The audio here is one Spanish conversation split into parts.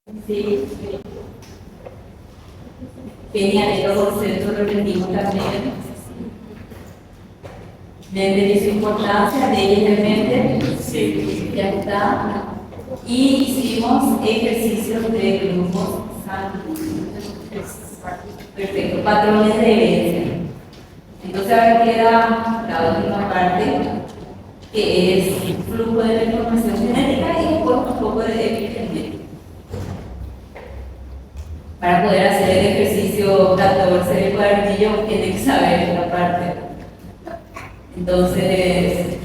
Sí, genial, el concepto lo aprendimos también. De su importancia, de ella realmente, sí, ya está. Y hicimos ejercicios de grupos santos. Perfecto, patrones de herencia. Entonces ahora queda la última parte, que es flujo de la información genética y después un poco de epigenética. Para poder hacer el ejercicio 14 del cuadernillo, tienen que saber esta parte. Entonces,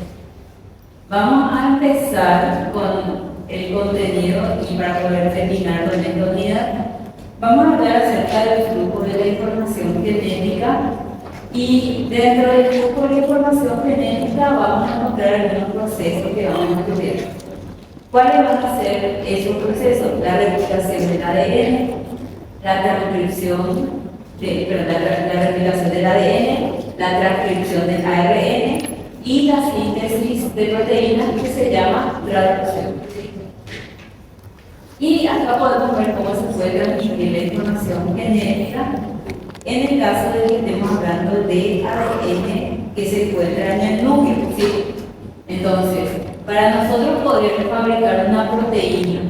vamos a empezar con el contenido y para poder terminar con esta unidad, vamos a hablar acerca del flujo de la información genética y dentro del flujo de la información genética vamos a encontrar algunos procesos que vamos a estudiar. ¿Cuáles van a ser esos procesos? La replicación del ADN, la transcripción la replicación del ADN, la transcripción del ARN y la síntesis de proteínas que se llama traducción. Y acá podemos ver cómo se puede transmitir la información genética en el caso de que estemos hablando de ADN que se encuentra en el núcleo, ¿sí? Entonces, para nosotros poder fabricar una proteína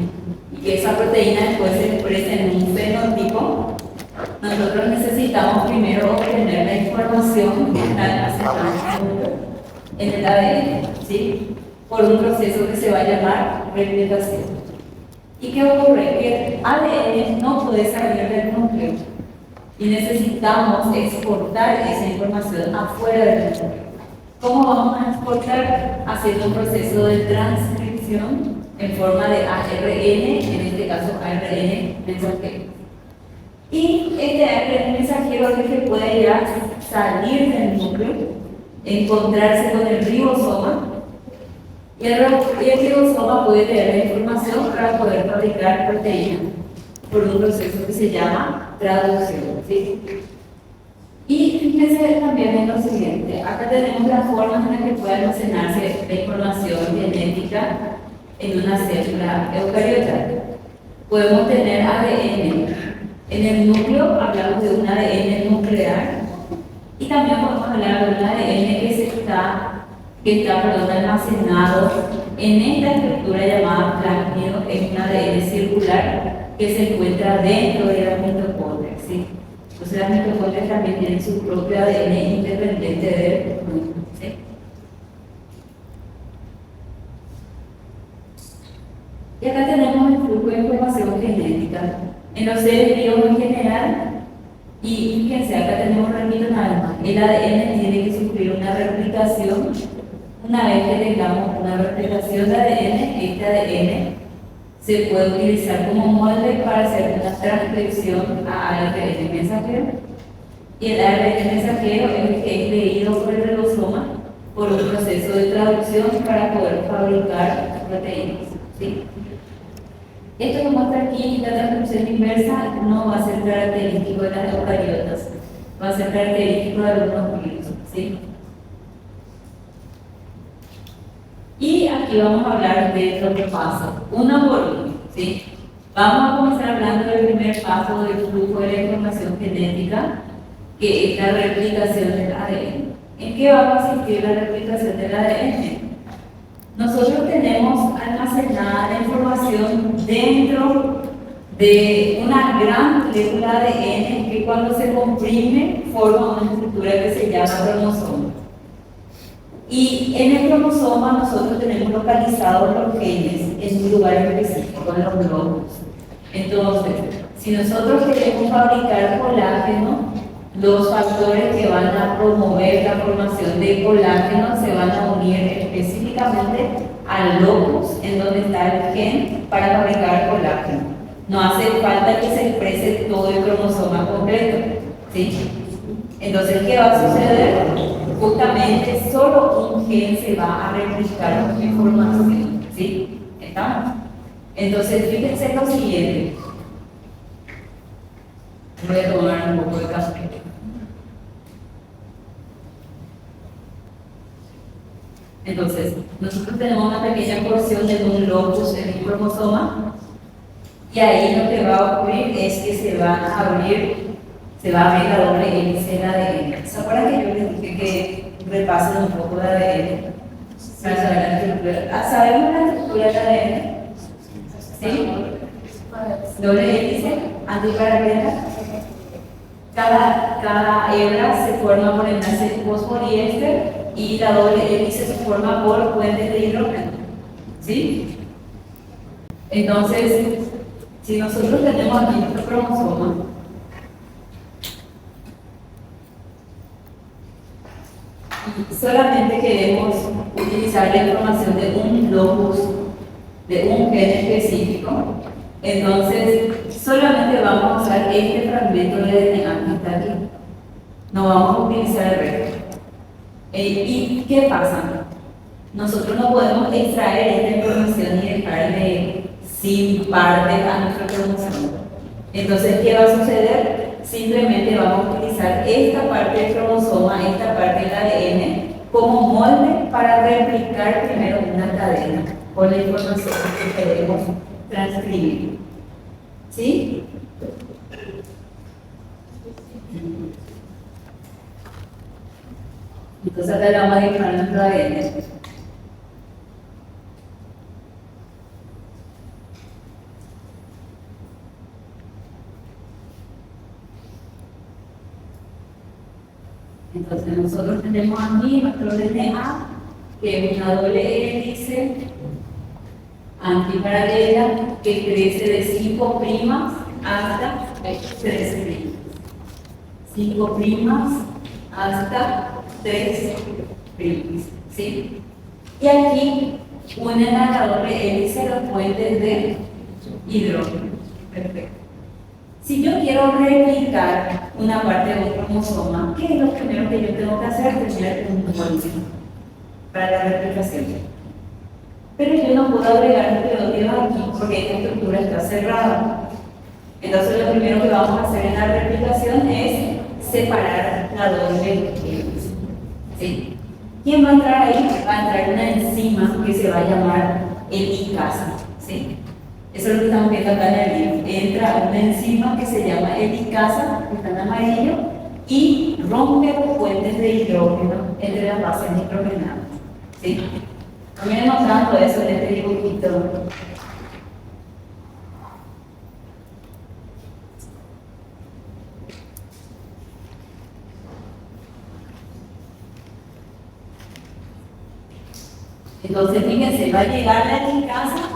y que esa proteína después se exprese en un fenotipo, nosotros necesitamos primero obtener la información que está almacenada en el ADN, ¿sí? Por un proceso que se va a llamar replicación. ¿Y qué ocurre? Que el ADN no puede salir del núcleo y necesitamos exportar esa información afuera del núcleo. ¿Cómo vamos a exportar? Haciendo un proceso de transcripción en forma de ARN, en este caso ARN mensajero. Y este ARN mensajero es el que puede ya salir del núcleo, encontrarse con el ribosoma, y el ribosoma puede tener la información para poder fabricar proteínas por un proceso que se llama traducción, ¿sí? Y fíjense también en lo siguiente, acá tenemos las formas en las que puede almacenarse la información genética en una célula eucariota. Podemos tener ADN. En el núcleo hablamos de un ADN nuclear y también podemos hablar de un ADN que está almacenado en esta estructura llamada plásmido, es un ADN circular que se encuentra dentro de las mitocondrias, ¿sí? Entonces las mitocondrias también tienen su propio ADN independiente del núcleo, ¿sí? Y acá tenemos el flujo de información genética en los seres vivos en general. Y fíjense, acá tenemos, repito nada más, el ADN tiene que sufrir una replicación. Una vez que tengamos una replicación de ADN, este ADN se puede utilizar como molde para hacer una transcripción a ARN mensajero. Y el ARN mensajero es el que es leído por el ribosoma por un proceso de traducción para poder fabricar proteínas, ¿sí? Esto que muestra aquí, la transcripción inversa, no va a ser característico de las eucariotas, va a ser característico de algunos virus, ¿sí? Y aquí vamos a hablar de lo que pasa, uno por uno, ¿sí? Vamos a comenzar hablando del primer paso del flujo de la información genética, que es la replicación del ADN. ¿En qué va a consistir la replicación del ADN? Nosotros tenemos almacenada la información dentro de una gran molécula de ADN que cuando se comprime forma una estructura que se llama cromosoma. Y en el cromosoma nosotros tenemos localizados los genes en un lugar específico, en los glóbulos. Entonces, si nosotros queremos fabricar colágeno, los factores que van a promover la formación de colágeno se van a unir específicamente al locus en donde está el gen para fabricar colágeno. No hace falta que se exprese todo el cromosoma completo, ¿sí? Entonces, ¿qué va a suceder? Justamente solo un gen se va a replicar con información, ¿sí? ¿Estamos? Entonces, fíjense lo siguiente. Voy a tomar un poco de café. Entonces, nosotros tenemos una pequeña porción de un locus en el cromosoma Y ahí lo que va a ocurrir es que se va a abrir la doble hélice del ADN. ¿Se acuerdan que yo les dije que repasen un poco de ADN? Para saber la estructura. ¿Sabemos la estructura del ADN? ¿Sí? Doble hélice, antiparalelo. Cada hebra se forma por enlace fosfodiéster y la doble hélice se forma por puentes de hidrógeno. ¿Sí? Entonces, si nosotros tenemos aquí nuestro cromosoma, y solamente queremos utilizar la información de un locus, de un gen específico, entonces solamente vamos a usar este fragmento de DNA que está aquí. No vamos a utilizar el resto. ¿Y qué pasa? Nosotros no podemos extraer esta información y dejarle sin partes a nuestro cromosoma. Entonces, ¿qué va a suceder? Simplemente vamos a utilizar esta parte del cromosoma, esta parte del ADN, como molde para replicar primero una cadena con la información que queremos transcribir. ¿Sí? Entonces acá le vamos a dibujar nuestro ADN. Entonces nosotros tenemos aquí nuestro DNA, que es una doble hélice antiparalela que crece de 5' hasta 3'. 5' hasta 3'. ¿Sí? Y aquí unen a la doble hélice los puentes de hidrógeno. Perfecto. Si yo quiero replicar una parte de un cromosoma, ¿qué es lo primero que yo tengo que hacer? Tener un molde para la replicación. Pero yo no puedo agregar nucleótidos aquí porque esta estructura está cerrada. Entonces lo primero que vamos a hacer en la replicación es separar la doble hélice. ¿Sí? ¿Quién va a entrar ahí? Va a entrar una enzima que se va a llamar helicasa. ¿Sí? Eso es lo que estamos viendo acá en el libro. Entra una enzima que se llama helicasa, que está en amarillo, y rompe los puentes de hidrógeno entre las bases nitrogenadas. ¿Sí? También mostrando eso en este dibujito. Entonces, fíjense, va a llegar la helicasa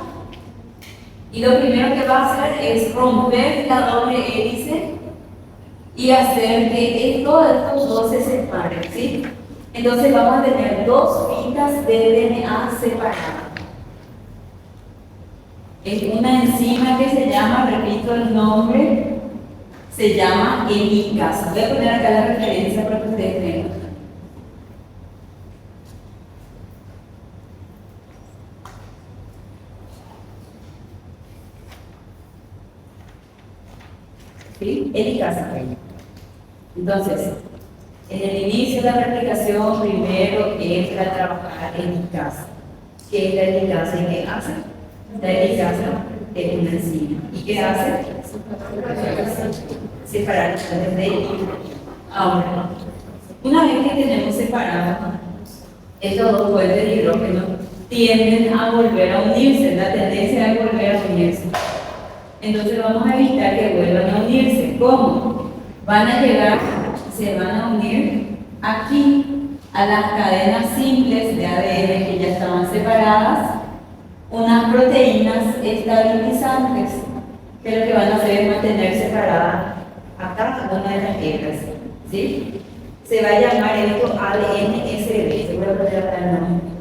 y lo primero que va a hacer es romper la doble hélice y hacer que todos estos dos se separen, ¿sí? Entonces vamos a tener dos filas de DNA separadas. Es una enzima que se llama, repito el nombre, se llama helicasa. Voy a poner acá la referencia para que ustedes vean. ¿Sí? Helicasa. Entonces, en el inicio de la replicación, primero entra a trabajar helicasa. ¿Qué es la helicasa y qué hace? La helicasa es una enzima. ¿Y qué hace? Separar los puentes de hidrógeno. Ahora, una vez que tenemos separados estos dos puentes de hidrógeno, tienden a volver a unirse, la tendencia es volver a unirse. Entonces vamos a evitar que vuelvan a unirse. ¿Cómo? Van a llegar, se van a unir aquí a las cadenas simples de ADN que ya estaban separadas, unas proteínas estabilizantes, que lo que van a hacer es mantener separada a cada una de las hebras. ¿Sí? Se va a llamar esto ADN-SB. Se voy a poner acá el nombre.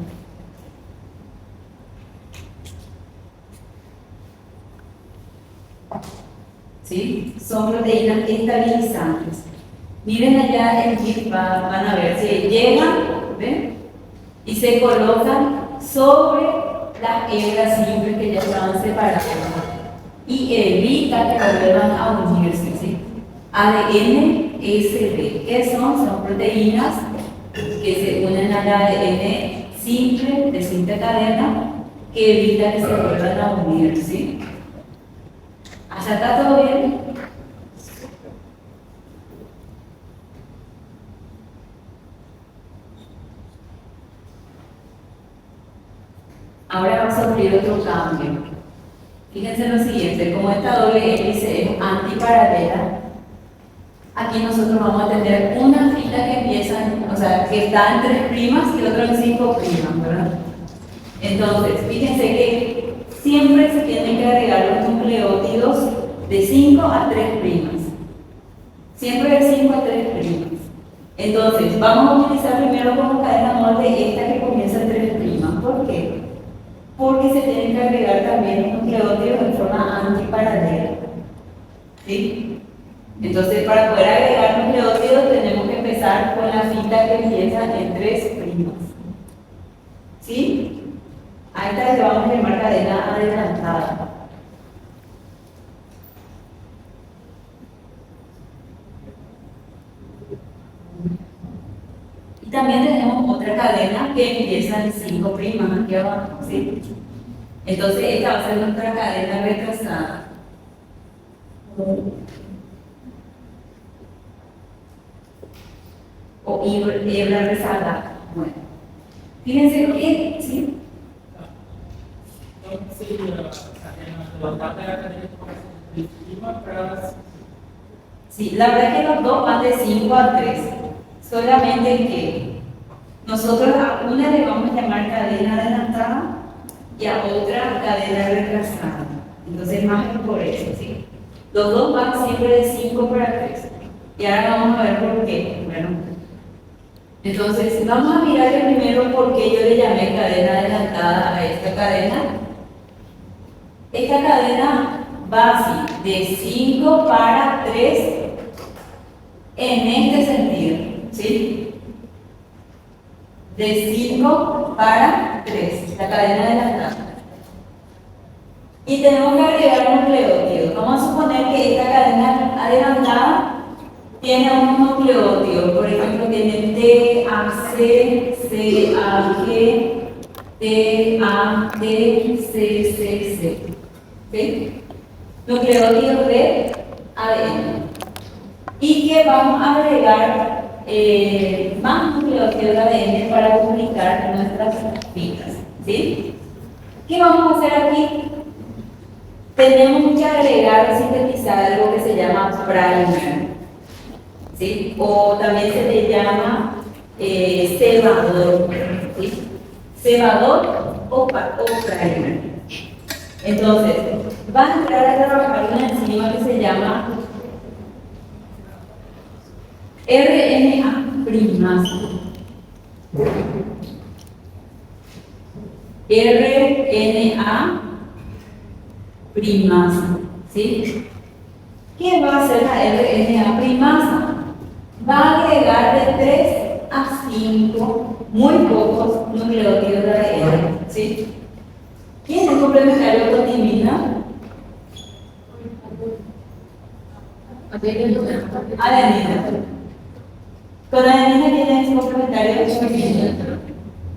¿Sí? Son proteínas estabilizantes. Miren allá el GIF, van a ver, si llegan, ¿ven? Y se colocan sobre las hebras simples que ya estaban separadas y evita que vuelvan a unirse, ¿sí? ADN-SB. ¿Qué son? Son proteínas que se unen al ADN simple, de simple cadena, que evita que se vuelvan a unir, ¿sí? ¿Hasta acá todo bien? Ahora va a sufrir otro cambio. Fíjense lo siguiente, como esta doble hélice es antiparalela, aquí nosotros vamos a tener una fila que empieza, o sea, que está en 3' y el otro en 5', ¿verdad? Entonces, fíjense que siempre se tienen que agregar los nucleótidos de 5 a 3'. Siempre de 5 a 3'. Entonces, vamos a utilizar primero como cadena molde esta que comienza en 3'. ¿Por qué? Porque se tienen que agregar también los nucleótidos de forma antiparalela. ¿Sí? Entonces, para poder agregar nucleótidos tenemos que empezar con la fila que empieza en 3'. ¿Sí? A esta le vamos a llamar cadena adelantada. Y también tenemos otra cadena que empieza en 5' aquí abajo, ¿sí? Entonces esta va a ser nuestra cadena retrasada. O hebra rezagada. Bueno, fíjense que, ¿sí? Sí, la verdad es que los dos van de 5 a 3. Solamente que nosotros a una le vamos a llamar cadena adelantada y a otra cadena retrasada. Entonces, más que por eso, ¿sí? Los dos van siempre de 5 para 3. Y ahora vamos a ver por qué. Bueno, entonces, vamos a mirar primero por qué yo le llamé cadena adelantada a esta cadena. Esta cadena va así, de 5 para 3 en este sentido, ¿sí? De 5 para 3, la cadena adelantada. Y tenemos que agregar nucleótidos. Vamos a suponer que esta cadena adelantada tiene unos nucleótidos, por ejemplo, tiene TAC, CAG, TADCCC. ¿Sí? Nucleótidos de ADN. Y que vamos a agregar más nucleótidos de ADN para duplicar nuestras filas. ¿Sí? ¿Qué vamos a hacer aquí? Tenemos que agregar, sintetizar algo que se llama primer. ¿Sí? O también se le llama cebador. ¿Sí? Cebador o primer. Entonces, va a entrar a trabajar una enzima que se llama RNA primasa. RNA primasa. ¿Sí? ¿Qué va a hacer la RNA primasa? Va a agregar de 3 a 5, muy pocos nucleótidos de ADN. ¿Sí? ¿Quién es complementario con timina? Adenina. ¿Con adenina quién es complementario?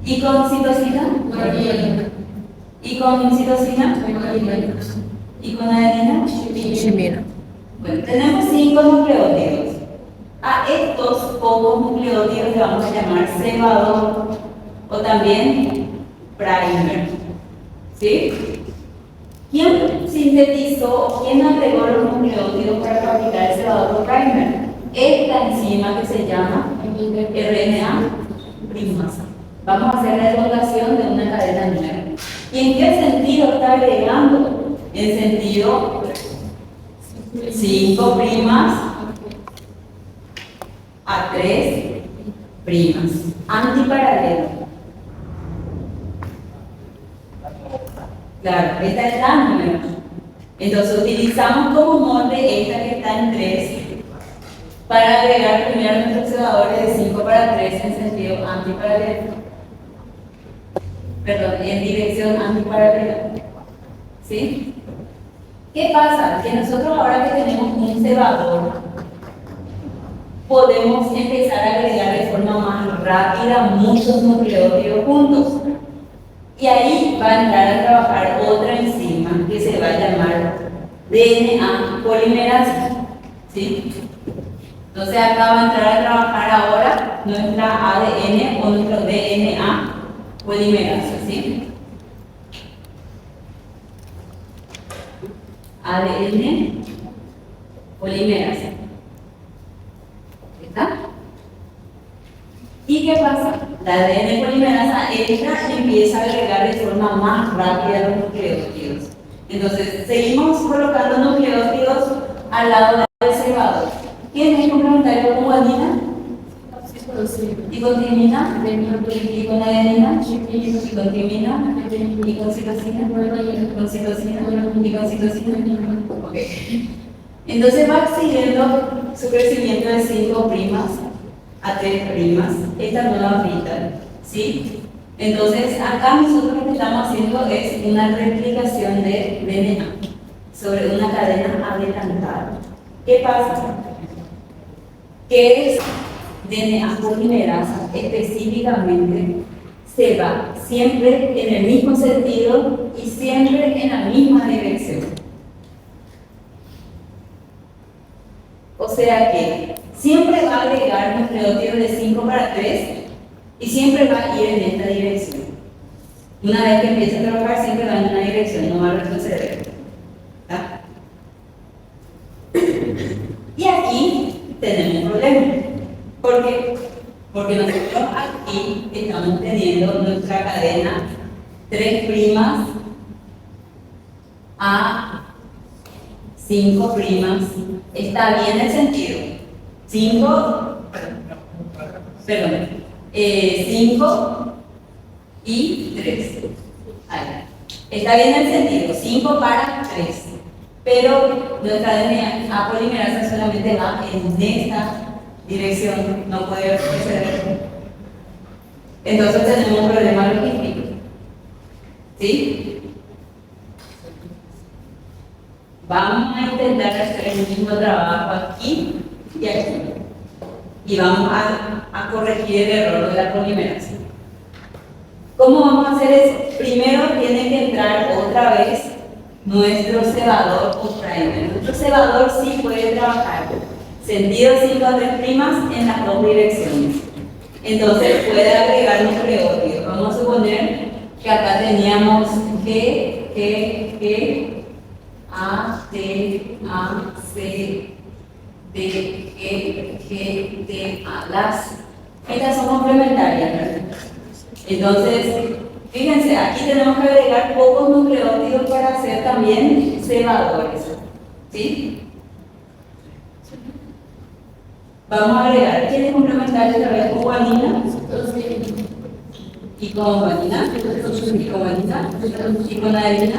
¿Y con citosina? ¿Y con citosina? ¿Y con adenina? Shimina. Bueno, tenemos 5 nucleótidos. A estos pocos nucleótidos le vamos a llamar cebador o también primer. ¿Sí? ¿Quién sintetizó, quién agregó los nucleótidos para fabricar el cebador primer? Esta enzima que se llama RNA primasa. Vamos a hacer la evocación de una cadena nueva. ¿Y en qué sentido está agregando? En sentido 5' a 3', antiparalelo. Claro, esta es la número. Entonces utilizamos como molde esta que está en 3 para agregar primero nuestros cebadores de 5 para 3 en sentido antiparalelo. Perdón, en dirección antiparalela. ¿Sí? ¿Qué pasa? Que nosotros ahora que tenemos un cebador, podemos empezar a agregar de forma más rápida muchos nucleótidos juntos. Y ahí va a entrar a trabajar otra enzima que se va a llamar DNA polimerasa, ¿sí? Entonces acá va a entrar a trabajar ahora nuestra ADN o nuestro DNA polimerasa, ¿sí? ADN polimerasa. ¿Está? ¿Y qué pasa? La ADN polimerasa entra y empieza a agregar de forma más rápida los nucleótidos. Entonces, seguimos colocando nucleótidos al lado del cebador. ¿Quién es complementario con guanina? ¿Y con timina? ¿Y con adenina? ¿Y con timina? ¿Y con citosina? ¿Con citosina? ¿Y con citosina? Ok. Entonces va siguiendo su crecimiento de 5' a 3', esta nueva bita, ¿sí? Entonces, acá nosotros lo que estamos haciendo es una replicación de DNA sobre una cadena adelantada. ¿Qué pasa? ¿Qué es DNA polimerasa? Específicamente, se va siempre en el mismo sentido y siempre en la misma dirección. O sea que siempre va a agregar nucleótidos de 5 para 3 y siempre va a ir en esta dirección. Una vez que empiece a trabajar, siempre va en una dirección, no va a retroceder. ¿Está? Y aquí tenemos un problema. ¿Por qué? Porque nosotros aquí estamos teniendo nuestra cadena 3' a 5'. Está bien el sentido. 5 y 3. Ahí. Está bien el sentido. 5 para 3. Pero nuestra DNA polimerasa solamente va en esta dirección. No puede proceder. Entonces tenemos un problema logístico. ¿Sí? Vamos a intentar hacer el mismo trabajo aquí y aquí. Y vamos a corregir el error de la polimerasa. ¿Cómo vamos a hacer eso? Primero tiene que entrar otra vez nuestro cebador o primer. Nuestro cebador sí puede trabajar sentido 5 a 3' en las dos direcciones. Entonces puede agregar nucleótidos. Vamos a suponer que acá teníamos G, A, T, A, C, D, G, T, A. Estas son complementarias, ¿verdad? Entonces, fíjense, aquí tenemos que agregar pocos nucleótidos para hacer también cebadores. ¿Sí? Vamos a agregar, ¿quién es complementario otra vez con guanina? Y con guanina, y con guanina, y con adenina,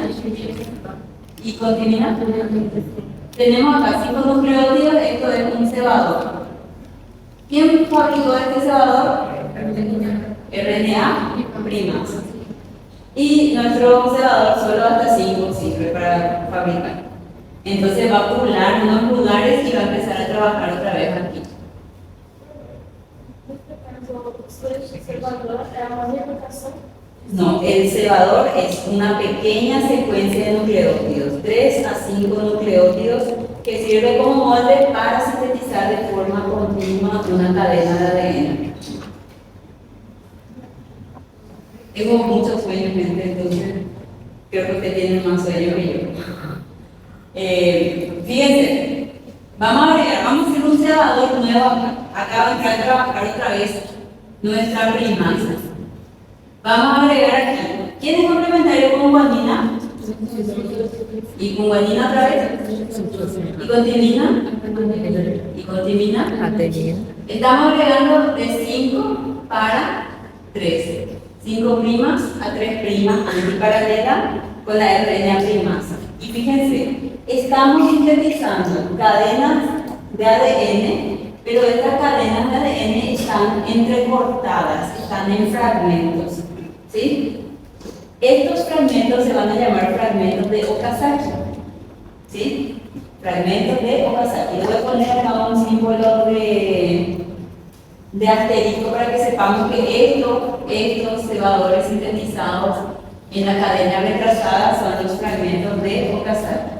y con timina. Tenemos acá 5 nucleótidos, esto es un cebador. ¿Quién fabricó este cebador? RNA primas. Y nuestro cebador solo hasta 5 sirve para fabricar. Entonces va a pular unos lugares y va a empezar a trabajar otra vez aquí. No, el cebador es una pequeña secuencia de nucleótidos, 3 a 5 nucleótidos, que sirve como molde para sintetizar de forma continua una cadena de ADN. Tengo muchos sueños, gente, entonces creo que ustedes tienen más sueños que yo. Fíjense, vamos a hacer un cebador nuevo acá. Acá va a entrar a trabajar otra vez nuestra primasa. Vamos a agregar aquí. ¿Quién es complementario con guanina? ¿Y con guanina otra vez? ¿Y con timina? ¿Y con timina? Estamos agregando de 5 para 3. 5' a 3' antiparalela con la RNA primasa. Y fíjense, estamos sintetizando cadenas de ADN, pero estas cadenas de ADN están entrecortadas, están en fragmentos. ¿Sí? Estos fragmentos se van a llamar fragmentos de Okazaki. ¿Sí? Fragmentos de Okazaki. Voy a poner acá un símbolo de asterisco para que sepamos que estos cebadores sintetizados en la cadena retrasada son los fragmentos de Okazaki.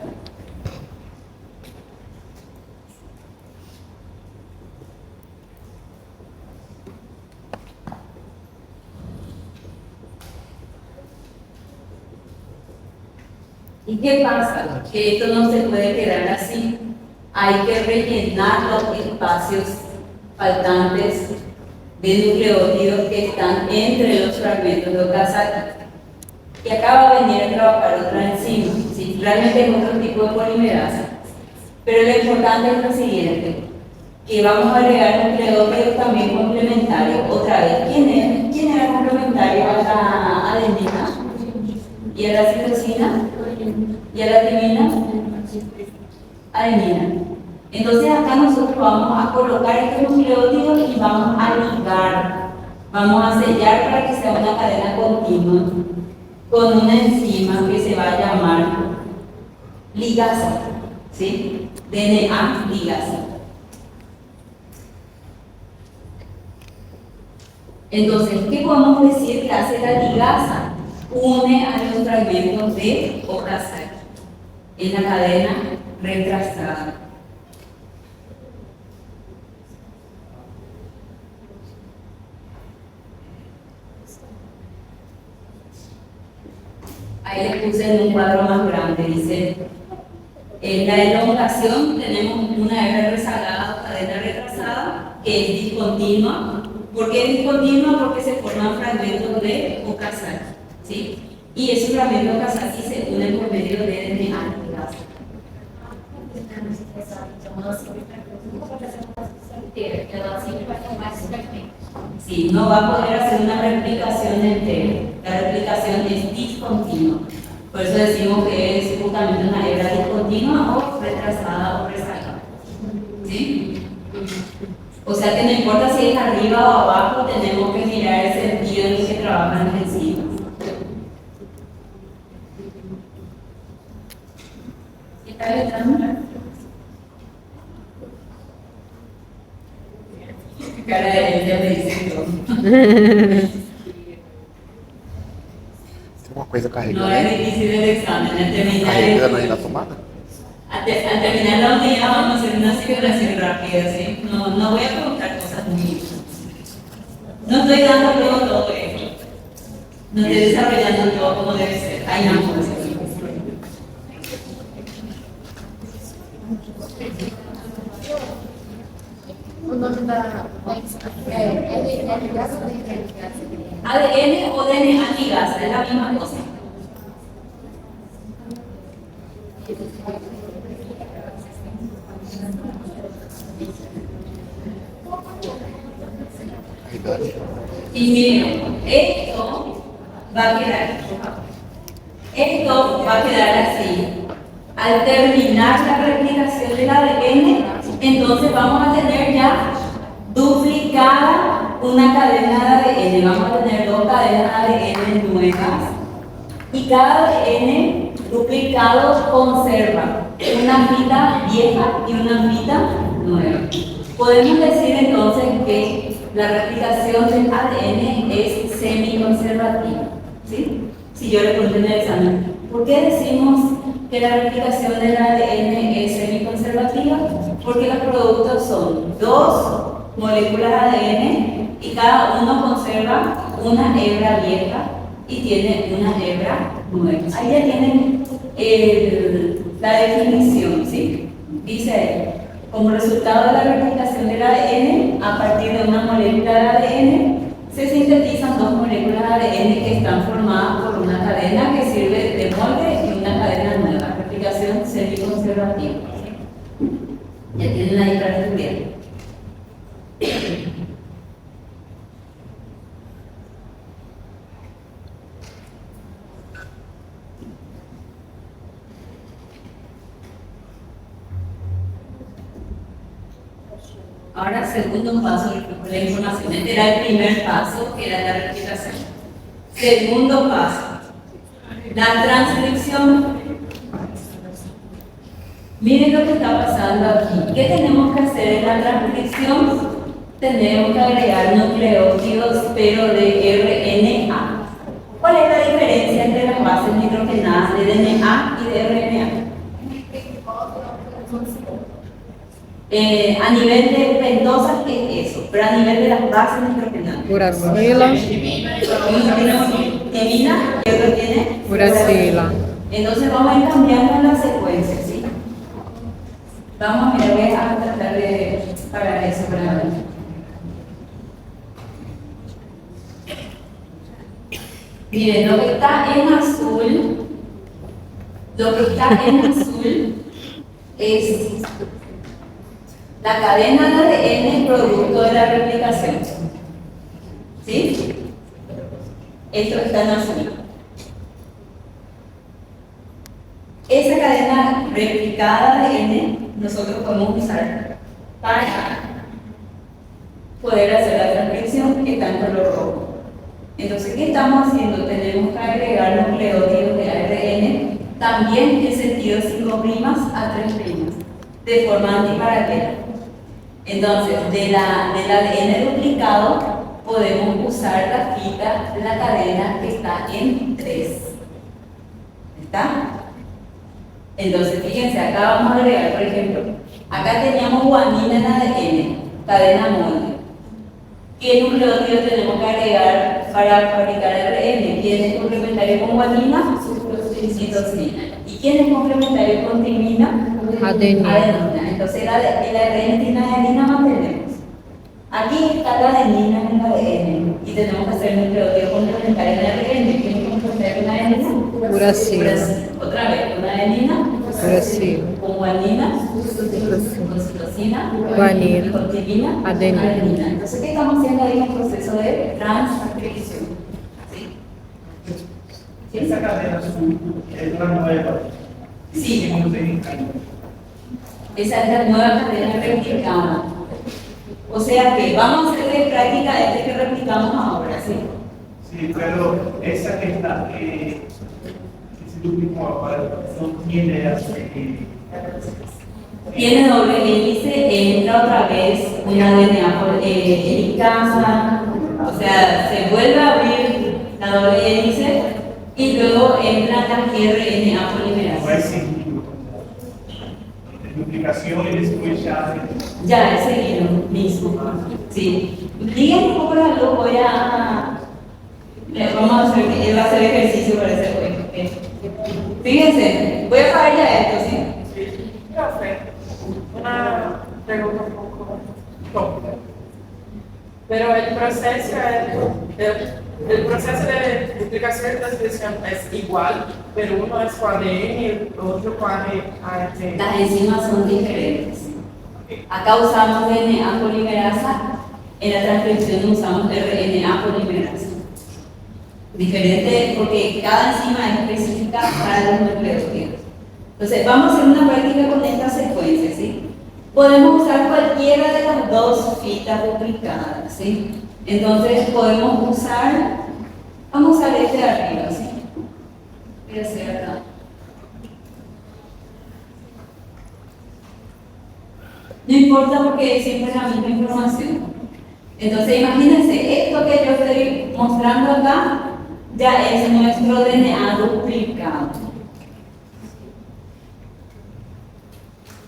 ¿Y qué pasa? Que esto no se puede quedar así. Hay que rellenar los espacios faltantes de nucleótidos que están entre los fragmentos de Okazaki. Y acá va a venir a trabajar otra enzima, ¿sí? Realmente es otro tipo de polimerasa. Pero lo importante es lo siguiente, que vamos a agregar nucleótidos también complementarios. Otra vez, ¿quién era complementario a la adenina? ¿Y a la citosina? ¿Y a la timina? Adenina. Entonces acá nosotros vamos a colocar estos nucleótidos y vamos a ligar, vamos a sellar para que sea una cadena continua con una enzima que se va a llamar ligasa, ¿sí? DNA ligasa. Entonces, ¿qué podemos decir que hace la ligasa? Une a los fragmentos de Okazaki en la cadena retrasada. Ahí les puse en un cuadro más grande, dice, en la elongación tenemos una hebra rezagada o cadena retrasada que es discontinua. ¿Por qué es discontinua? Porque se forman fragmentos de Okazaki, ¿sí? Y esos fragmentos de Okazaki se unen por medio de DNA. Sí, no va a poder hacer una replicación entera. La replicación es discontinua. Por eso decimos que es justamente una hebra discontinua o retrasada o rezagada. ¿Sí? O sea que no importa si es arriba o abajo, tenemos que mirar el sentido en el que trabajan las enzimas. ¿Qué está letrando? Cara de él ya me dice todo. Uma coisa carregando. No es difícil el examen, al terminar Carregando aí na tomada? al terminar la unidad vamos a hacer una simulación rápida, ¿sí? No voy a preguntar cosas muy... No estoy dando luego todo esto. No estoy desarrollando todo como debe ser. Hay nada más. O nome da ADN o DNA ligasa, es la misma cosa. Carregando. Y miren, esto va a quedar así. Al terminar la replicación del ADN, entonces vamos a tener ya duplicada una cadena de ADN. Vamos a tener dos cadenas de ADN nuevas. Y cada ADN duplicado conserva una fita vieja y una fita nueva. Podemos decir entonces que la replicación del ADN es semiconservativa, ¿sí? Si yo le pregunto en el examen, ¿por qué decimos que la replicación del ADN es semiconservativa? Porque los productos son dos moléculas de ADN y cada uno conserva una hebra vieja y tiene una hebra nueva. Ahí ya tienen la definición, ¿sí? Dice, como resultado de la replicación del ADN, a partir de una molécula de ADN, se sintetizan dos moléculas de ADN que están formadas por una cadena que sirve de molde y una cadena nueva. Replicación semiconservativa. Ya tienen ahí para estudiar. Ahora, segundo paso, la información. Este era el primer paso, que era la replicación. Segundo paso, la transcripción. Miren lo que está pasando aquí. ¿Qué tenemos que hacer en la transcripción? Tenemos que agregar nucleótidos, pero de RNA. ¿Cuál es la diferencia entre las bases nitrogenadas de DNA y de RNA? A nivel de pentosas, ¿qué es eso? Pero a nivel de las bases nitrogenadas. Uracila, Timina, ¿qué otro tiene? uracila. Entonces vamos a ir cambiando la secuencia, ¿sí? Vamos a ver, voy a tratar de parar eso para ver. Miren, lo que está en azul, es la cadena de ADN producto de la replicación. ¿Sí? Esto está en azul. Esa cadena replicada de ADN nosotros podemos usar para poder hacer la transcripción que está en color rojo. Entonces, ¿qué estamos haciendo? Tenemos que agregar nucleótidos de ARN también en sentido 5' a 3', de forma antiparalela. Entonces, del ADN duplicado podemos usar la cadena que está en 3. ¿Está? Entonces, fíjense, acá vamos a agregar, por ejemplo, acá teníamos guanina en ADN, cadena molde. ¿Qué nucleótido tenemos que agregar para fabricar ARN? ¿Quién es complementario con guanina? Citosina. ¿Y quién es complementario con timina? Adenina. Entonces el ARN tiene adenina, mantenemos. Aquí está la adenina en el ADN y tenemos que hacer nucleótido complementario en el ARN. ¿Quién es complementario con adenina? Uracilo. Otra vez, con adenina. Uracilo. Con guanina. Con citosina. Guanina. Con timina. Adenina. Entonces, ¿qué estamos haciendo ahí en el proceso de transcripción? ¿Sí? ¿Sí? Esa cadena es una nueva. Sí. Esa es la nueva cadena replicada. O sea que vamos a hacer de práctica este que replicamos ahora, ¿sí? Sí, pero esa que está, que se duplicó ahora, no tiene Tiene doble hélice, entra otra vez una DNA por helicasa, o sea, se vuelve a abrir la doble hélice y luego entra la RNA no polimerasa. es seguido. Duplicación y después Ya, es seguido mismo. Sí. Díganme un poco la luz, vamos a hacer, él va a hacer ejercicio para ese juego. Fíjense, voy a apagar ya esto, ¿sí? Profe, una pregunta un poco tópica. Pero el proceso de duplicación y transcripción es igual, pero uno es con ADN y el otro con ARN. Las enzimas son diferentes. Acá usamos DNA polimerasa, en la transcripción usamos RNA polimerasa. Diferente porque cada enzima es específica para los nucleótidos. Entonces, vamos a hacer una práctica con esta secuencia, ¿sí? Podemos usar cualquiera de las dos fitas duplicadas, ¿sí? Entonces, podemos usar, vamos a usar este de arriba, ¿sí? Voy a hacer acá. No importa porque siempre es la misma información. Entonces, imagínense, esto que yo estoy mostrando acá ya es nuestro DNA duplicado.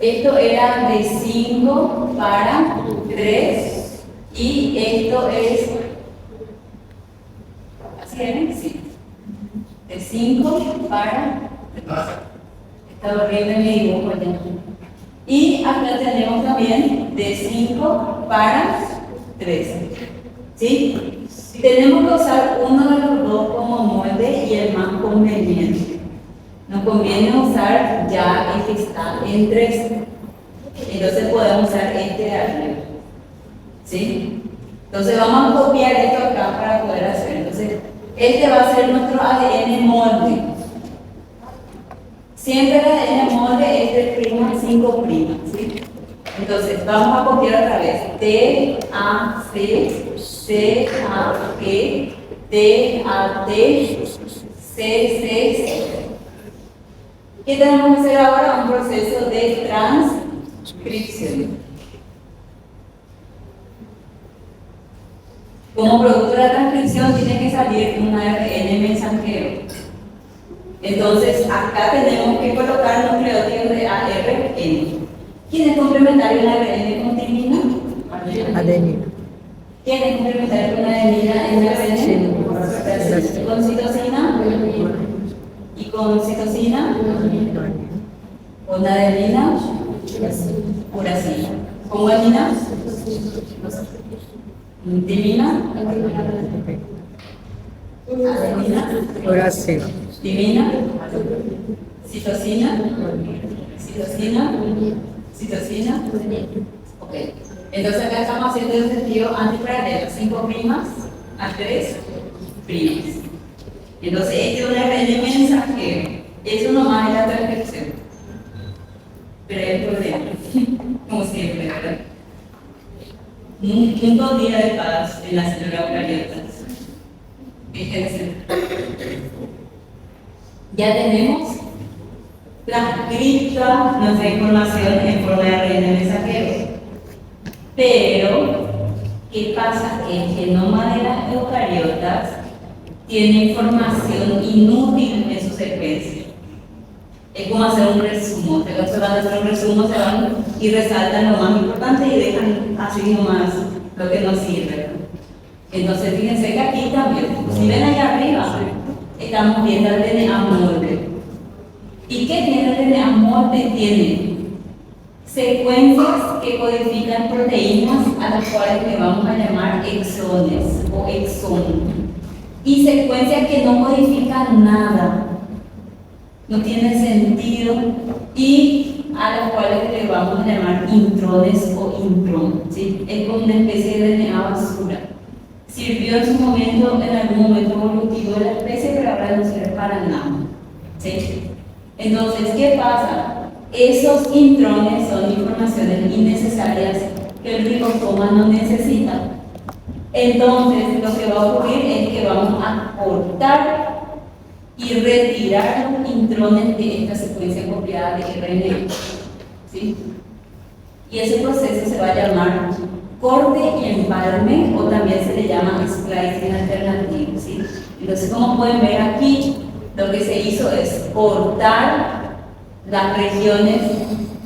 Esto era de 5 para 3 y esto es, ¿así era? Sí. De 5 para 3. Está horrible mi dibujo ya. Y acá tenemos también de 5 para 3. ¿Sí? Tenemos que usar uno de los dos como molde y el más conveniente. Nos conviene usar ya el que está en 3. Entonces podemos usar este de arriba. ¿Sí? Entonces vamos a copiar esto acá para poder hacer. Entonces, este va a ser nuestro ADN molde. Siempre el ADN molde es del primo 5'. ¿Sí? Entonces, vamos a copiar otra vez. T, A, C, C, A, G, T, A, T, C, C, C. ¿Qué tenemos que hacer ahora? Un proceso de transcripción. Como producto de la transcripción tiene que salir un ARN mensajero. Entonces, acá tenemos que colocar nucleótidos de ARN. ¿Quién es complementario en ARN con timina? Adenina. ¿Quién es complementario con adenina en ARN? Con citosina. ¿Y con citosina? Con adenina, uracila. ¿Con guanina? Timina, adenina, Uracilo. timina, citosina, citosina. Ok. Entonces acá estamos haciendo el sentido antiparalelo, 5' a 3'. Entonces este es un RN mensajero. Eso nomás es la transcripción. Pero hay el problema, como siempre, ¿verdad? Un 2 días de paz en la célula eucariota. Fíjense. Ya tenemos transcrita nuestra información en forma de ARN mensajero. Pero, ¿qué pasa? Es que nómadas de las eucariotas tiene información inútil en su secuencia. Es como hacer un resumo. Ustedes van a hacer un resumo, se van y resaltan lo más importante y dejan así nomás lo que no sirve. Entonces, fíjense que aquí también, si ven allá arriba, estamos viendo el DNA molde. ¿Y qué tiene el DNA molde? Tiene secuencias que codifican proteínas a las cuales le vamos a llamar exones o exón. Y secuencias que no codifican nada, no tienen sentido, y a las cuales le vamos a llamar intrones o intron, ¿sí? Es como una especie de DNA basura. Sirvió en su momento, en algún momento evolutivo de la especie, pero ahora no sirve para nada, ¿sí? Entonces, ¿qué pasa? Esos intrones son informaciones innecesarias que el ribosoma no necesita. Entonces, lo que va a ocurrir es que vamos a cortar y retirar los intrones de esta secuencia copiada de RNA, ¿sí? Y ese proceso se va a llamar corte y empalme, o también se le llama splicing alternativo, ¿sí? Entonces, como pueden ver aquí, lo que se hizo es cortar las regiones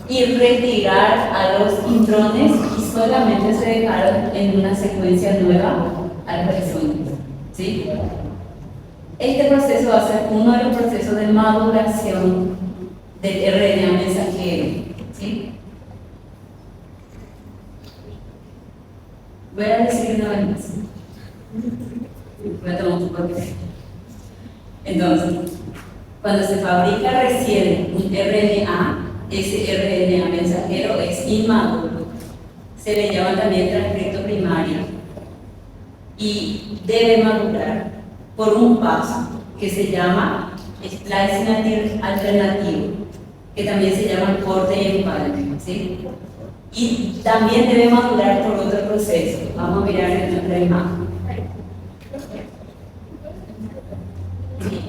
y retirar a los intrones, y solamente se dejaron en una secuencia nueva a los exones, ¿sí? Este proceso va a ser uno de los procesos de maduración del RNA mensajero, ¿sí? Voy a decir una vez más. Voy a tomar un poco de café. Entonces, cuando se fabrica recién un RNA, ese RNA mensajero es inmaduro. Se le llama también transcripto primario. Y debe madurar por un paso que se llama splicing alternativo, que también se llama corte y empalme, ¿sí? Y también debe madurar por otro proceso. Vamos a mirar en nuestra imagen.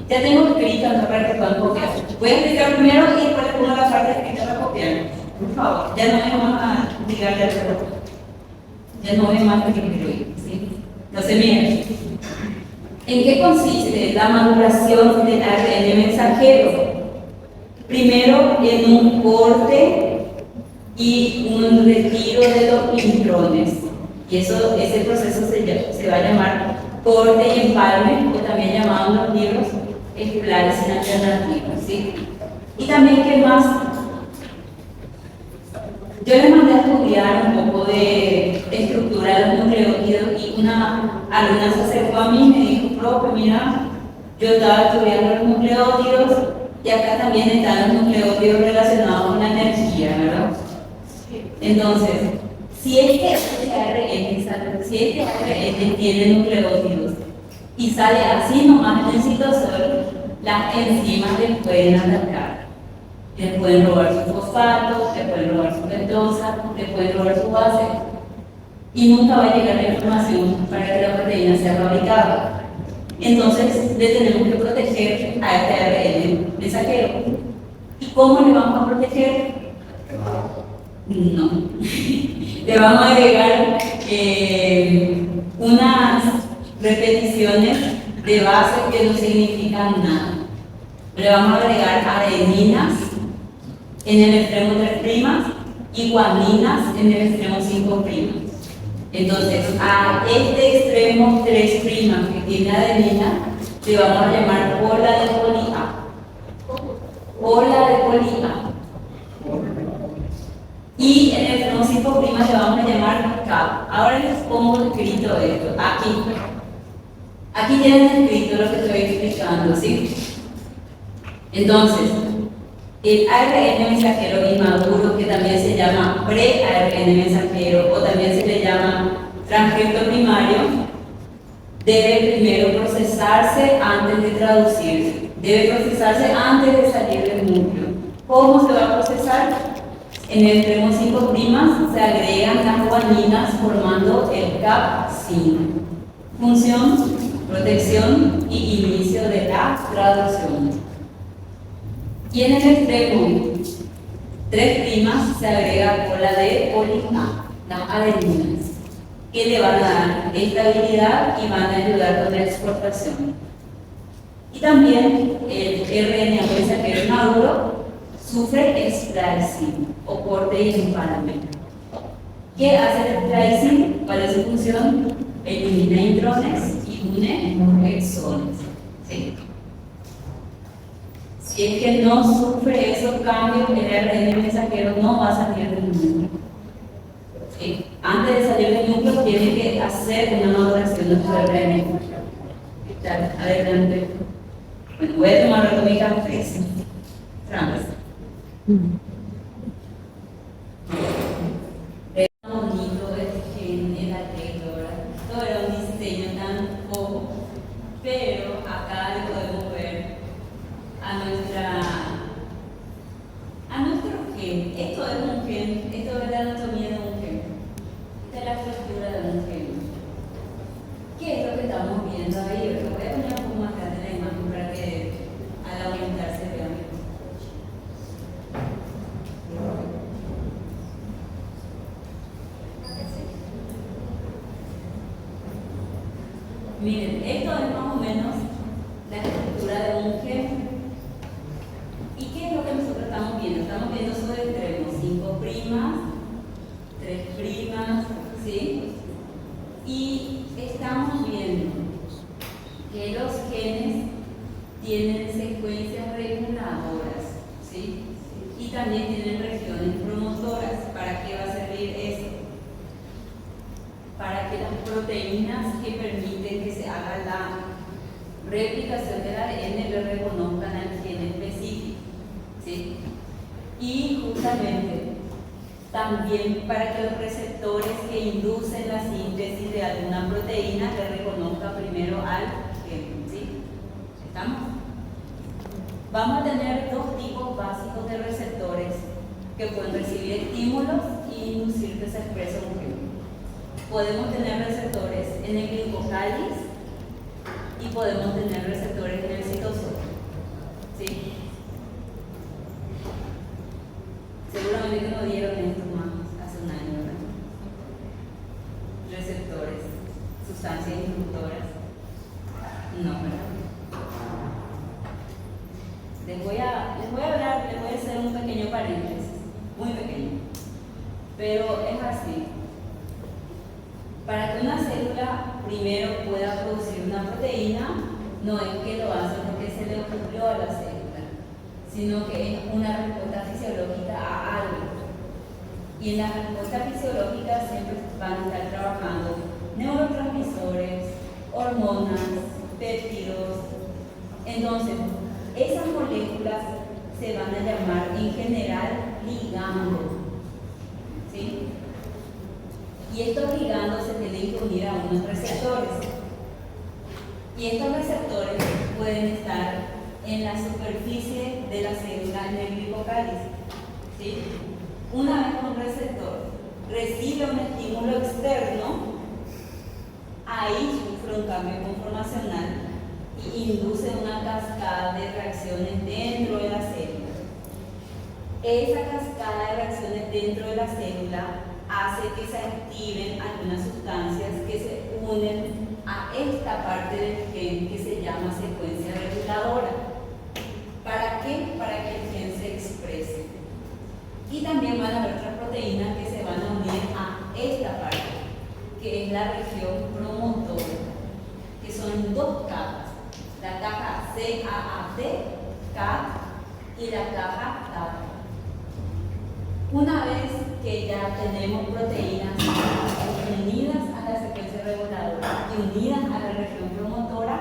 Ya tengo escrito en la parte que van a copiar. Voy a explicar primero y después le pongo la parte escrita para copiar. Por favor, ya no me van a digar de acuerdo. Ya no me más que incluir, ¿sí? Entonces, miren, ¿en qué consiste la maduración del ARN mensajero? Primero, en un corte y un retiro de los intrones. Y ese proceso se va a llamar corte y empalme, o también llamado en los libros splicing alternativo, ¿sí? Y también, ¿qué más? Yo les mandé a estudiar un poco de estructura de los nucleótidos, y una alumna se acercó a mí y me dijo: profe, mira, yo estaba estudiando los nucleótidos y acá también están los nucleótidos relacionados con la energía, ¿verdad? Entonces, si este ARN tiene nucleótidos y sale así nomás en el citosol, las enzimas les pueden atacar. Les pueden robar sus fosfatos, les pueden robar su pentosa, les pueden robar su base, y nunca va a llegar la información para que la proteína sea fabricada. Entonces, le tenemos que proteger a este ARN mensajero. ¿Y cómo le vamos a proteger? No. Le vamos a agregar unas repeticiones de base que no significan nada. Le vamos a agregar adeninas en el extremo 3' y guaninas en el extremo 5'. Entonces, a este extremo 3' que tiene adenina, le vamos a llamar bola de poli A. cola de polina. Y en el cromosito prima le vamos a llamar CAP. Ahora les pongo escrito esto, aquí. Aquí tienen escrito lo que estoy explicando, ¿sí? Entonces, el ARN mensajero inmaduro, que también se llama pre-ARN mensajero o también se le llama transcripto primario, debe primero procesarse antes de traducirse. Debe procesarse antes de salir del núcleo. ¿Cómo se va a procesar? En el cromosito prima se agregan las guaninas formando el CAP5. Función, protección y inicio de la traducción. Y en el extremo 3' se agrega cola de polina, las adeninas, que le van a dar estabilidad y van a ayudar con la exportación. Y también el RNA mensajero inmaduro sufre splicing o corte y empalme. ¿Qué hace el splicing? ¿Cuál es su función? Elimina intrones y une exones. ¿Sí? Si es que no sufre esos cambios, el ARN mensajero no va a salir del núcleo. ¿Sí? Antes de salir del núcleo, tiene que hacer una maduración de su ARN. Adelante. Bueno, voy a tomar otro mi café. Trampas. Es bonito en la textura. Todo era un diseño tan poco, pero acá le podemos ver a nuestro gen. Esto es un gen, esto es la anatomía de un gen. Esta es la estructura de un gen. ¿Qué es lo que estamos viendo ahí? Lo voy a poner un poco más grande la imagen para que al aumentar se vea mejor. Miren, esto es más o menos la estructura de un gen. ¿Y qué es lo que nosotros estamos viendo? Estamos viendo sus extremos, 5', 3', ¿sí? Y estamos viendo que los genes tienen secuencias reguladoras, ¿sí? Y también tienen regiones promotoras. ¿Para qué va a servir eso? Para que las proteínas que permiten que se haga la replicación del ARN le reconozcan al gen específico, ¿sí? Y justamente también para que los receptores que inducen la síntesis de alguna proteína le reconozcan primero al gen, ¿sí? ¿Estamos? Vamos a tener dos tipos básicos de receptores que pueden recibir estímulos y inducir que se exprese un gen. Podemos tener receptores en el glicocáliz y podemos tener receptores en el citosol. ¿Sí? Seguramente que nos dieron esto más hace un año, ¿verdad? Receptores, sustancias inductoras. No, ¿verdad? Les voy a hacer un pequeño paréntesis, muy pequeño, pero es así. Para que una célula primero pueda producir una proteína, no es que lo hace porque se le ocurrió a la célula, sino que es una respuesta fisiológica a algo. Y en la respuesta fisiológica siempre van a estar trabajando neurotransmisores, hormonas, péptidos. Entonces, esas moléculas se van a llamar en general ligando, ¿sí? Y estos ligandos se tienen que unir a unos receptores. Y estos receptores pueden estar en la superficie de la célula en el glicocáliz, ¿sí? Una vez que un receptor recibe un estímulo externo, ahí sufre un cambio conformacional y induce una cascada de reacciones dentro de la célula. Esa cascada de reacciones dentro de la célula hace que se activen algunas sustancias que se unen a esta parte del gen que se llama secuencia reguladora. ¿Para qué? Para que el gen se exprese. Y también van a haber otras proteínas que se van a unir a esta parte, que es la región promotora, que son dos capas, la capa CAAT, CAP, y la capa que ya tenemos proteínas unidas a la secuencia reguladora y unidas a la región promotora,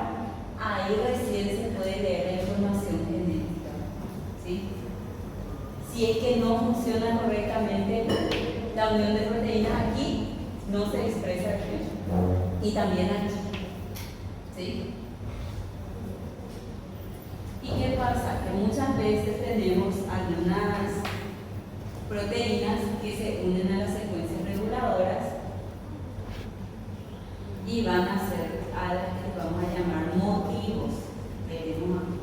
ahí recién se puede leer la información genética. ¿Sí? Si es que no funciona correctamente la unión de proteínas aquí, no se expresa aquí y también aquí. ¿Sí? ¿Y qué pasa? Que muchas veces tenemos algunas proteínas que se unen a las secuencias reguladoras y van a ser a las que vamos a llamar motivos. Veremos aquí.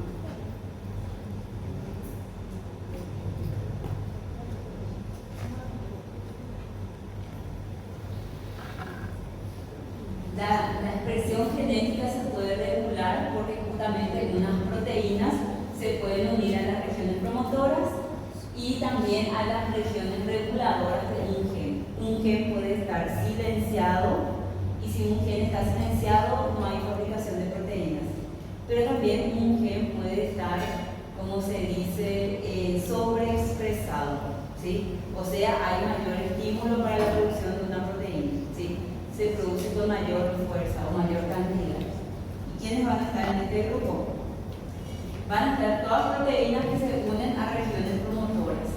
La expresión genética se puede regular porque justamente unas proteínas se pueden unir a las regiones promotoras y también a las regiones reguladoras de un gen. Un gen puede estar silenciado y si un gen está silenciado no hay fabricación de proteínas. Pero también un gen puede estar, como se dice, sobreexpresado, ¿sí? O sea, hay mayor estímulo para la producción de una proteína, ¿sí? Se produce con mayor fuerza o mayor cantidad. ¿Y quiénes van a estar en este grupo? Van a estar todas proteínas que se unen a regiones promotoras.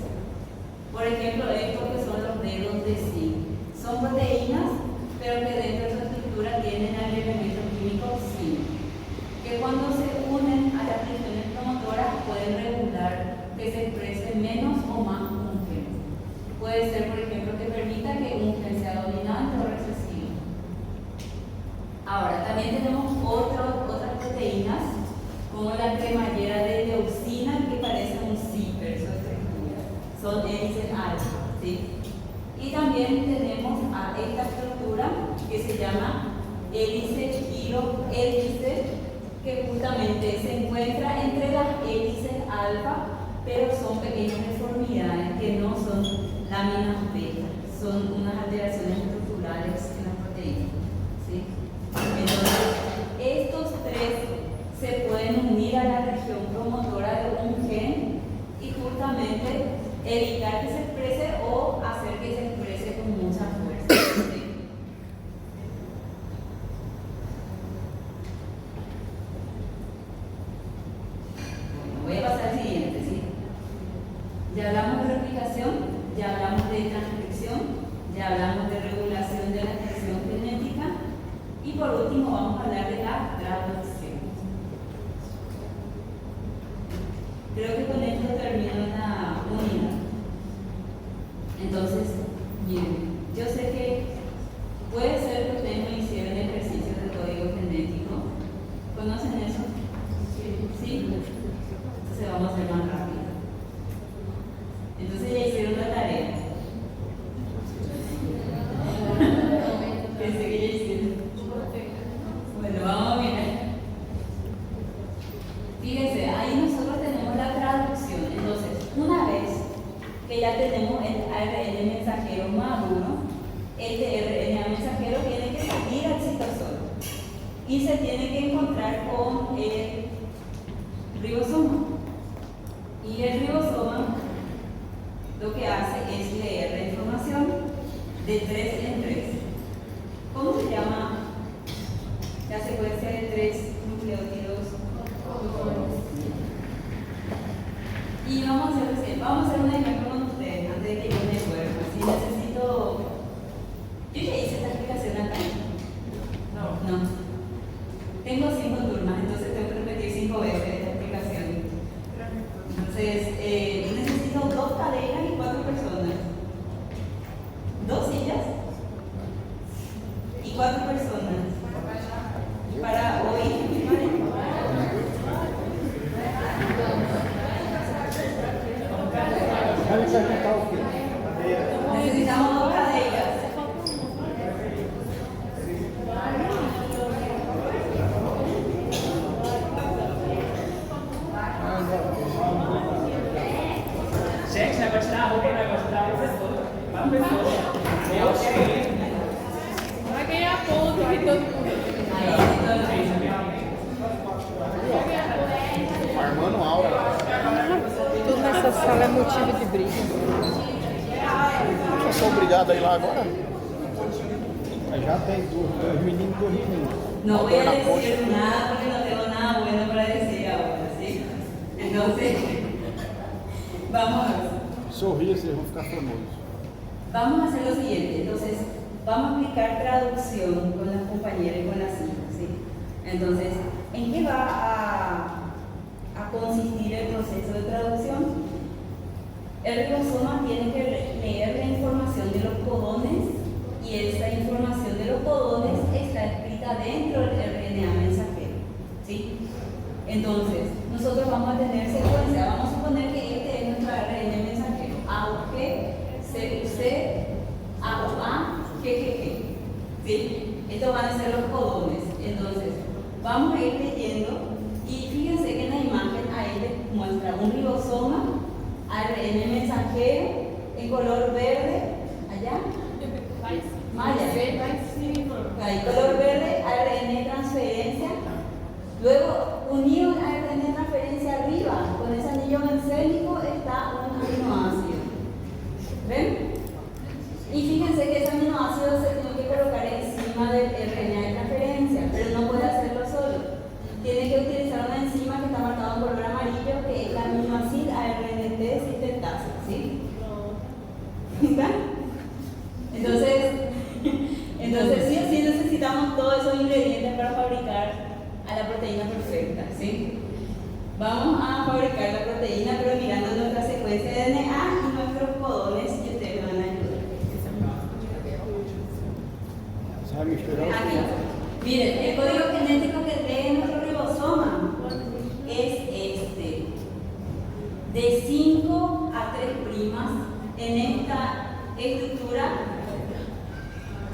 Por ejemplo, estos que son los dedos de zinc. Son proteínas, pero que dentro de su estructura tienen el elemento químico zinc, que cuando se unen a las regiones promotoras pueden regular que se exprese menos o más un gen. Puede ser, por ejemplo, que permita que un gen sea dominante o recesivo. Ahora, también tenemos otras proteínas, como la cremallera de leucina, que parece un zipper, su estructura. Son hélices alfa, ¿sí? Y también tenemos a esta estructura que se llama hélice girohélice, que justamente se encuentra entre las hélices alfa, pero son pequeñas deformidades que no son láminas beta, son unas alteraciones estructurales en las proteínas, ¿sí? Entonces, estos tres se pueden unir a la región promotora de un gen y justamente evitar que se exprese o hacer que se exprese con mucha fuerza, ¿sí? Voy a pasar al siguiente, ¿sí? Ya hablamos de replicación, ya hablamos de transcripción, ya hablamos de regulación de la expresión genética y por último vamos a hablar de la traducción. Creo que con esto termino la unidad. Entonces, bien, yo sé que puede ser que ustedes no hicieron ejercicios de código genético. ¿Conocen eso? ¿Sí? Entonces vamos a hacer más rápido. Entonces ya hicieron la tarea. Pensé que ya hicieron. Bueno, vamos a mirar. Fíjense, ahí nosotros tenemos la traducción. Entonces, una vez que ya tenemos el ARN mensajero maduro, este RNA mensajero tiene que salir al citosol y se tiene que encontrar con el ribosoma. Y el ribosoma lo que hace es leer la información de 3 en 3. ¿Cómo se llama la secuencia de 3 nucleótidos? Y vamos a hacer un ejemplo con ustedes antes de que yo me duerma. Si necesito. Yo ya hice esta explicación acá. No. Tengo 5 turmas, entonces tengo que repetir 5 veces esta explicación. Entonces, necesito 2 cadenas y 4 personas. 2 sillas y 4 personas. Para oír. Necesitamos 2 cadenas. Gente, negócio da roupa, negócio da professora. A professora. Eu cheguei. Vai ganhar ponto aqui todo mundo. Armando aula. Tudo nessa sala é motivo de briga. ligado aí lá agora? Mas já tem dois meninos, dois meninos. No voy a Una decir nada porque no tengo nada bueno para decir ahora, ¿sí? Entonces, vamos a ver. Sorria, vocês vão ficar famosos. Vamos a hacer lo siguiente. Entonces, vamos a aplicar traducción con las compañeras y con las hijas, ¿sí? Entonces, ¿en qué va a consistir el proceso de traducción? El ribosoma tiene que leer la información de los codones y esa información de los codones está escrita dentro del RNA mensajero, ¿sí? Entonces, nosotros vamos a tener secuencia, vamos a suponer que este es nuestro RNA mensajero, AUG, CUC, AUA, GGG, ¿sí? Estos van a ser los codones. Entonces, vamos a ir leyendo y fíjense que en la imagen ahí les muestra un ribosoma, ARN mensajero, en color verde, allá, Maya, ahí color verde, ARN transferencia, luego unido a ARN transferencia arriba, con ese anillo bencénico está un aminoácido, ¿ven? Y fíjense que ese aminoácido se tiene que colocar encima del RNA de transferencia, pero no puede hacerlo solo. Tiene que utilizar una enzima que está marcada en color amarillo, que es la aminoácido ARNT sintetasa, ¿sí? ¿Está? Entonces sí o sí necesitamos todos esos ingredientes para fabricar a la proteína perfecta, ¿sí? Vamos a fabricar la proteína, pero mirando nuestra secuencia de DNA y nuestros codones, y ustedes me van a ayudar. Você vai misturar os Aquí, miren, el código genético que lee nuestro ribosoma es este, de 5 a 3 primas en esta estructura,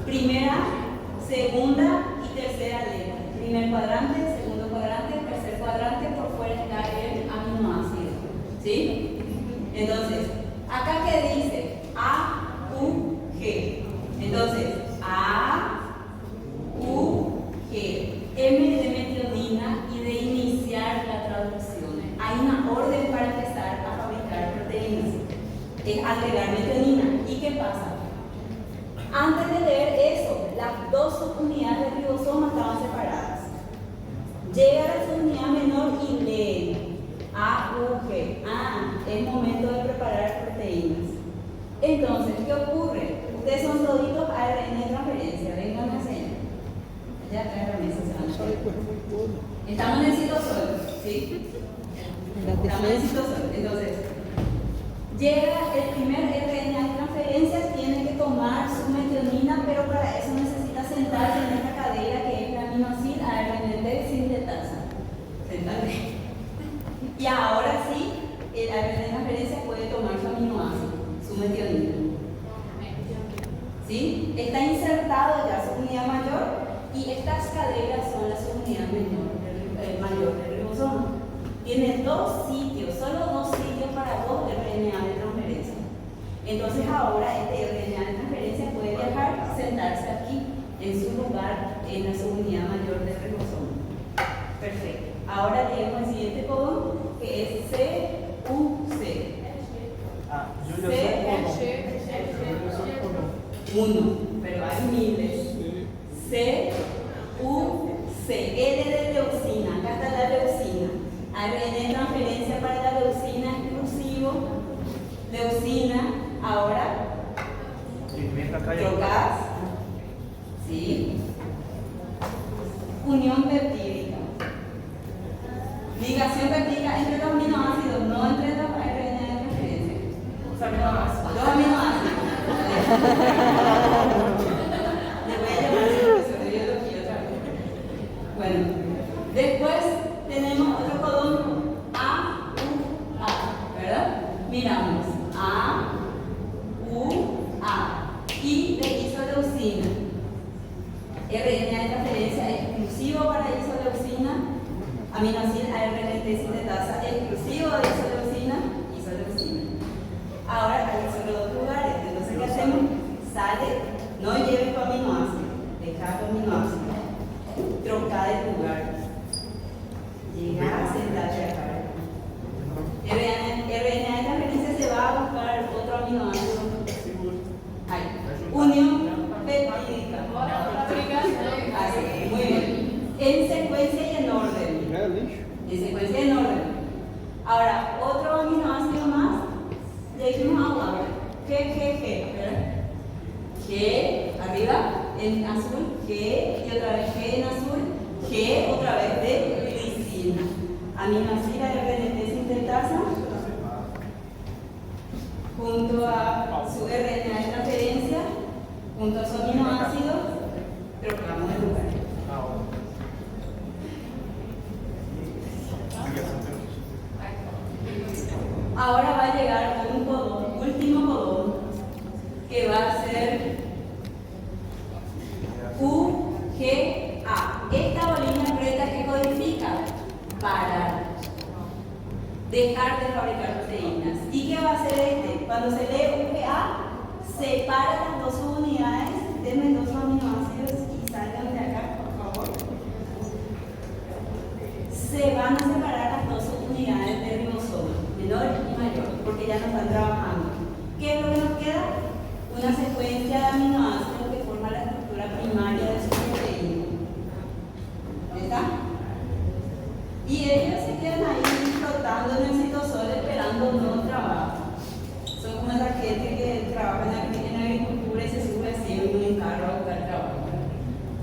primera, segunda y tercera letra. Primer cuadrante, segundo cuadrante, tercer cuadrante, por fuera está el aminoácido, ¿sí? Entonces, acá que dice A, U, G. Entonces, A, U, G, M de metionina y de iniciar la traducción. Hay una orden para empezar a fabricar proteínas, es agregar metionina. ¿Y qué pasa? Antes de leer eso, las dos subunidades del ribosoma estaban separadas. Llega la subunidad menor y lee A, U, G. Es momento de preparar proteínas. Entonces, ¿qué ocurre? Ustedes son toditos ARN de transferencia, vengan a hacer. Ya trae la mesa, se van a hacer. Estamos en el citosol, ¿sí? Estamos en el citosol. Entonces, llega el primer RNA de transferencias, tiene que tomar su metionina, pero para eso necesita sentarse en esta cadera que es la aminoácido ARNT sintetasa. Sentate. Y ahora sí, el ARN de transferencia puede tomar su aminoácido, su metionina. ¿Sí? Está insertado ya su unidad mayor y estas caderas son la subunidad mayor del ribosoma. Tiene dos sitios, solo dos sitios para dos RNA de transferencia. Entonces ahora este RNA de transferencia puede viajar, sentarse aquí en su lugar en la subunidad mayor del ribosoma. Perfecto. Ahora leemos el siguiente codón que es CUC. Uno, pero hay miles. CUC, L de leucina, acá está la leucina. ARN de transferencia para la leucina exclusivo. Leucina, ahora trocas, ¿sí? Unión peptídica. Ligación peptídica entre los aminoácidos, no entre los ARN de transferencia. Los aminoácidos. Le voy a llamar profesor de biología otra vez. Bueno, después tenemos otro codón A, U, A, ¿verdad? Miramos A, U, A y de isoleucina. RNA de transferencia exclusivo para isoleucina, aminoácido ARNT sintetasa exclusivo de isoleucina. Ahora hay solo dos lugares, entonces ¿qué hacemos? Sale, no lleve tu aminoácido, deja tu aminoácido, troca de lugar, llega a sentarse acá. RNA de transferencia se va a buscar otro aminoácido Ahí. Unión peptídica. Así, muy bien. En secuencia y en orden. É lixo. En secuencia y en orden. Ahora, otro aminoácido más. Le dijimos a Laura. G, ¿verdad? G, arriba, en azul, G, y otra vez G en azul, G, otra vez de glicina. Aminoácido de RNT sintetasa, junto a su RNA de transferencia, junto a su aminoácido, proclamamos el lugar. Ahora va a llegar un codón, último codón, que va a ser UGA. Esta bolina recta que codifica para dejar de fabricar proteínas. ¿Y qué va a hacer este? Cuando se lee UGA, separa las dos subunidades, denme dos aminoácidos y salgan de acá, por favor. Se van a separar las dos subunidades del ribosoma, menor y mayor, porque ya no están trabajando. ¿Qué es lo que nos queda? Una secuencia de aminoácidos que forma la estructura primaria de su proteína. ¿Está? Y ellos se quedan ahí flotando en el citosol esperando un nuevo trabajo. Son como esa gente que trabaja en agricultura y se sube así en un carro a buscar trabajo.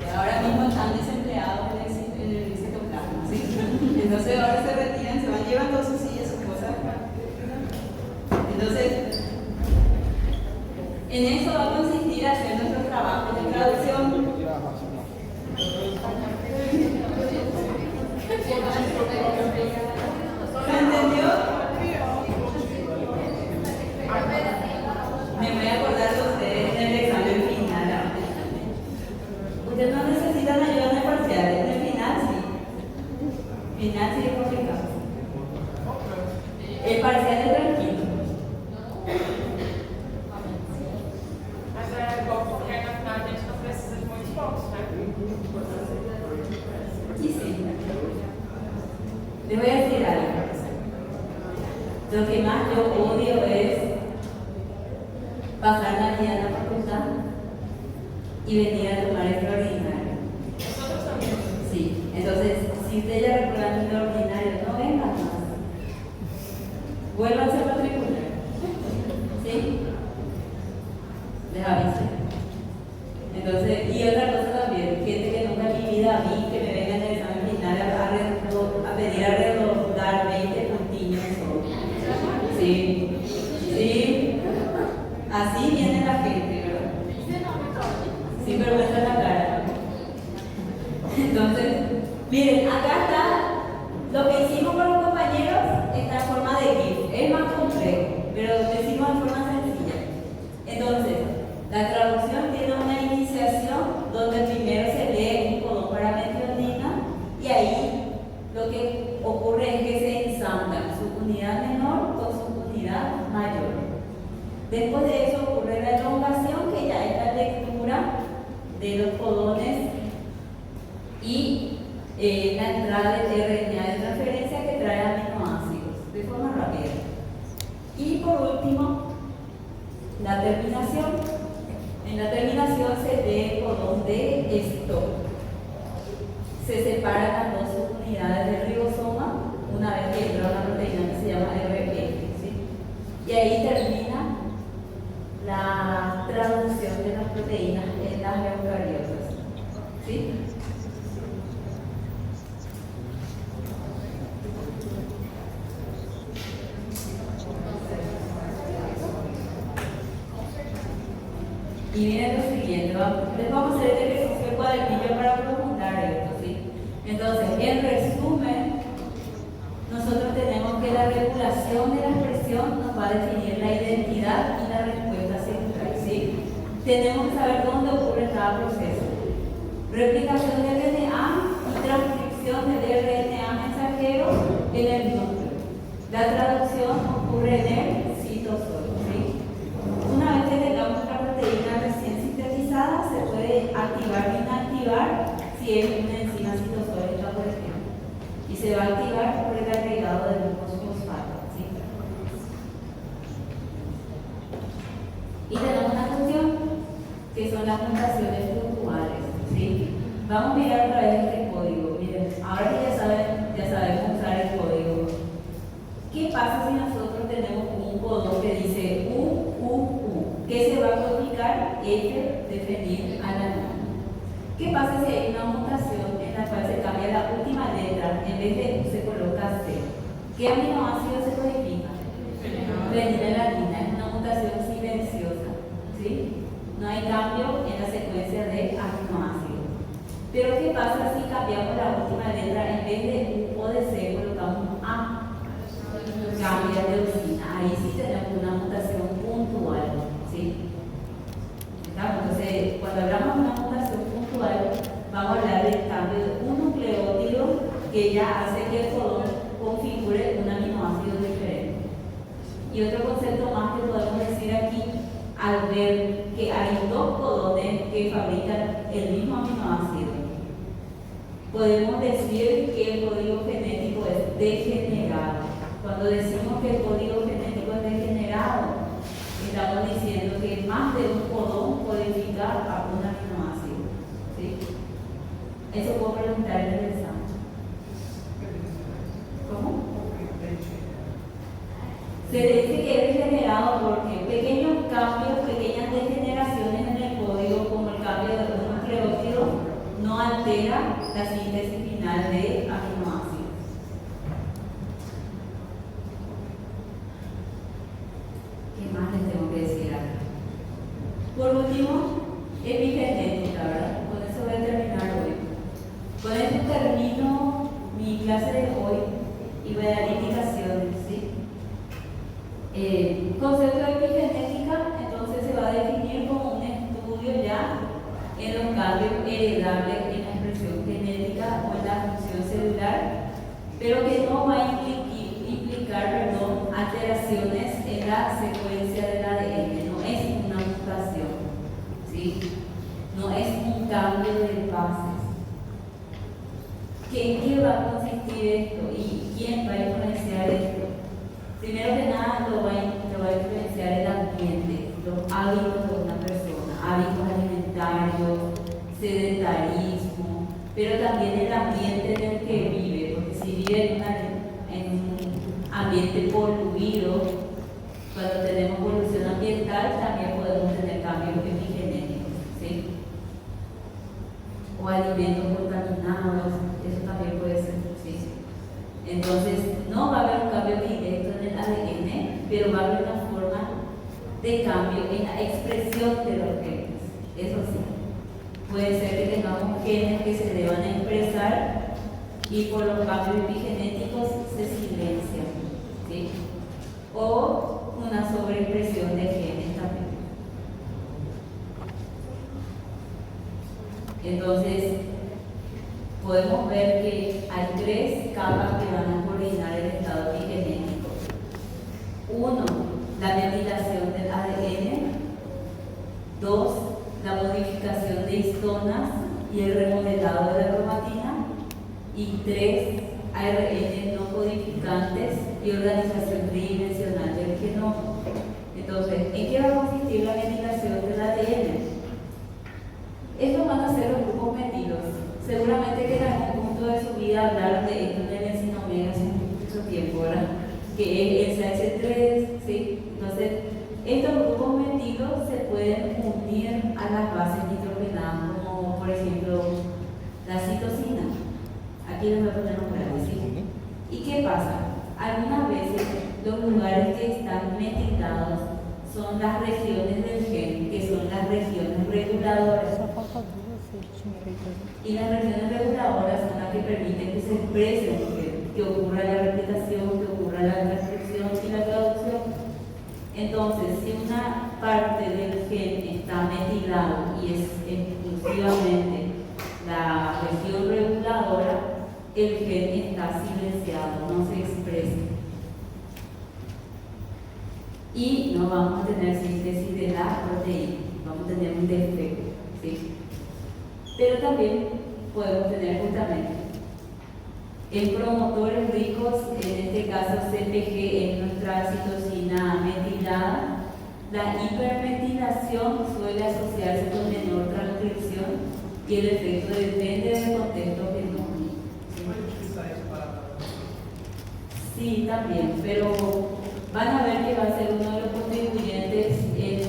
Y ahora mismo están desempleados en el citoplasma, ¿sí? Entonces ahora se retiran, se van llevando sus sillas, sus cosas. Entonces, en eso va a consistir hacer nuestro trabajo de traducción. Tirar a raça, não. ¿Se entendió? Me voy a acordar de ustedes en el examen final. Ustedes no necesitan ayuda en el parcial, en el final sí. Final sí es complicado. El parcial es tranquilo. Mas é bom porque na final a gente não precisa de muitos pontos, né? Y sí. Les voy a decir algo. Lo que más yo odio es pasar la vida en la facultad y venir a tomar extraordinario. Nosotros também. Sí, entonces, si usted ya recuerda el extraordinario, no venga más. Vuélvanse a matricular. ¿Sí? Les aviso. Entonces, y otra cosa también, gente que nunca en mi vida vi que me venga en el examen final a pedir a redondar 20 puntillos. Sí, sí. Así viene la gente, ¿verdad? Sin vergüenza en la cara. Entonces, miren, acá está lo que hicimos con los compañeros, está en forma de GIF. Es más complejo, pero lo hicimos en forma sencilla. Entonces, la traducción tiene una iniciación donde primero se lee un codón para metionina y ahí lo que ocurre es que se ensamblan su unidad menor con su unidad mayor. Después de eso ocurre la elongación, que ya es la lectura de los codones y la entrada de RNA de transferencia que trae aminoácidos de forma rápida. Y por último, la terminación. En la terminación se ve el codón de stop. Se separan las dos subunidades del ribosoma una vez que entra una proteína que se llama RF, ¿sí? Y ahí termina la traducción de las proteínas en las eucariotas, ¿sí? Y miren lo siguiente, les vamos a hacer este ejercicio de cuadernillo para profundizar esto, ¿sí? Entonces, en resumen, nosotros tenemos que la regulación de la expresión nos va a definir la identidad y la respuesta central, ¿sí? Tenemos que saber dónde ocurre cada proceso. Replicación del RNA y transcripción del RNA mensajero en el núcleo. La traducción ocurre en el citosol, ¿sí? Una vez que tengamos la proteína recién sintetizada, se puede activar o inactivar si es una enzima citosólica, por ejemplo. Y se va a activar por el agregado de glucosfosfato, ¿sí? Y tenemos una cuestión. las mutaciones puntuales, ¿sí? Vamos a mirar otra vez este código. Miren, ahora que ya sabemos usar el código, ¿qué pasa si nosotros tenemos un codón que dice U? ¿Qué se va a codificar? F definir a la norma. ¿Qué pasa si hay una mutación en la cual se cambia la última letra? En vez de U se coloca C. ¿Qué aminoácido se codifica? Fenilalanina. Es una mutación silenciosa, ¿sí? No hay cambio en la secuencia de aminoácidos. Pero ¿qué pasa si cambiamos la última letra? En vez de U o de C colocamos A? Cambia de usina. Ahí sí tenemos una mutación puntual, ¿sí? Entonces, cuando hablamos de una mutación puntual, vamos a hablar del cambio de un nucleótido que ya hace que el codón configure un aminoácido diferente. Y otro concepto más que podemos decir aquí, al ver que hay dos codones que fabrican el mismo aminoácido, podemos decir que el código genético es degenerado. Cuando decimos que el código genético es degenerado, estamos diciendo que más de un codón codifica a un aminoácido, ¿sí? Eso puedo preguntar en el examen. ¿Cómo? Se dice que es degenerado porque pequeños cambios, pequeñas degeneraciones en el código, como el cambio de un nucleótido, no altera la síntesis final de aminoácidos. ¿Qué más les tengo que decir acá? Por último, epigenética, ¿verdad? Con eso voy a terminar hoy. Con esto termino mi clase de hoy y voy a dar indicaciones, ¿sí? Concepto de epigenética, entonces se va a definir como un estudio ya en los cambios heredables en la expresión genética o en la función celular, pero que no va a implicar alteraciones en la secuencia del ADN, no es una mutación, ¿sí? No es un cambio de bases. ¿En qué va a consistir esto y quién va a influenciar esto? Primero que nada lo va a influenciar el ambiente, los hábitos de una persona, hábitos alimentarios, sedentarismo, pero también el ambiente en el que vive, porque si vive en un ambiente poluido, cuando tenemos polución ambiental también podemos tener cambios epigenéticos, ¿sí? O alimentos contaminados, eso también puede ser, ¿sí? Entonces, no va a haber un cambio directo en el ADN, pero va a haber una forma de cambio en la expresión de los genes. Eso sí, puede ser que tengamos genes que se deban a expresar y por los cambios epigenéticos se silencian, ¿sí? O una sobreexpresión de genes también. Entonces, podemos ver que hay tres capas que van a coordinar el estado epigenético. Uno, la metilación del ADN. Dos, la modificación de histonas y el remodelado de la cromatina. Y tres, ARN no codificantes y organización tridimensional del genoma. Entonces, ¿en qué va a consistir la metilación del ADN? Estos van a ser los grupos metilos. Seguramente que en algún punto de su vida hablaron de esto en el enzima omega hace mucho tiempo, ¿verdad? Que es el SH3, ¿sí? Entonces, estos grupos metilos se pueden unir a las bases nitrogenadas, como por ejemplo la citosina. Aquí les voy a poner un grande, ¿sí? ¿Y qué pasa? Algunas veces los lugares que están metilados son las regiones del gen, que son las regiones reguladoras. Y las regiones reguladoras son las que permiten que se exprese el gen, que ocurra la replicación, que ocurra la transcripción y la traducción. Entonces, si una parte del gen está metilado y es exclusivamente la región reguladora, el gen está silenciado, no se expresa. Y no vamos a tener síntesis de la proteína, vamos a tener un defecto, ¿sí? Pero también podemos tener justamente en promotores ricos, en este caso CPG, en nuestra citosina metilada, la hipermetilación suele asociarse con menor transcripción y el efecto depende del contexto genómico. ¿Puede utilizar eso para... Sí, también, pero van a ver que va a ser uno de los contribuyentes en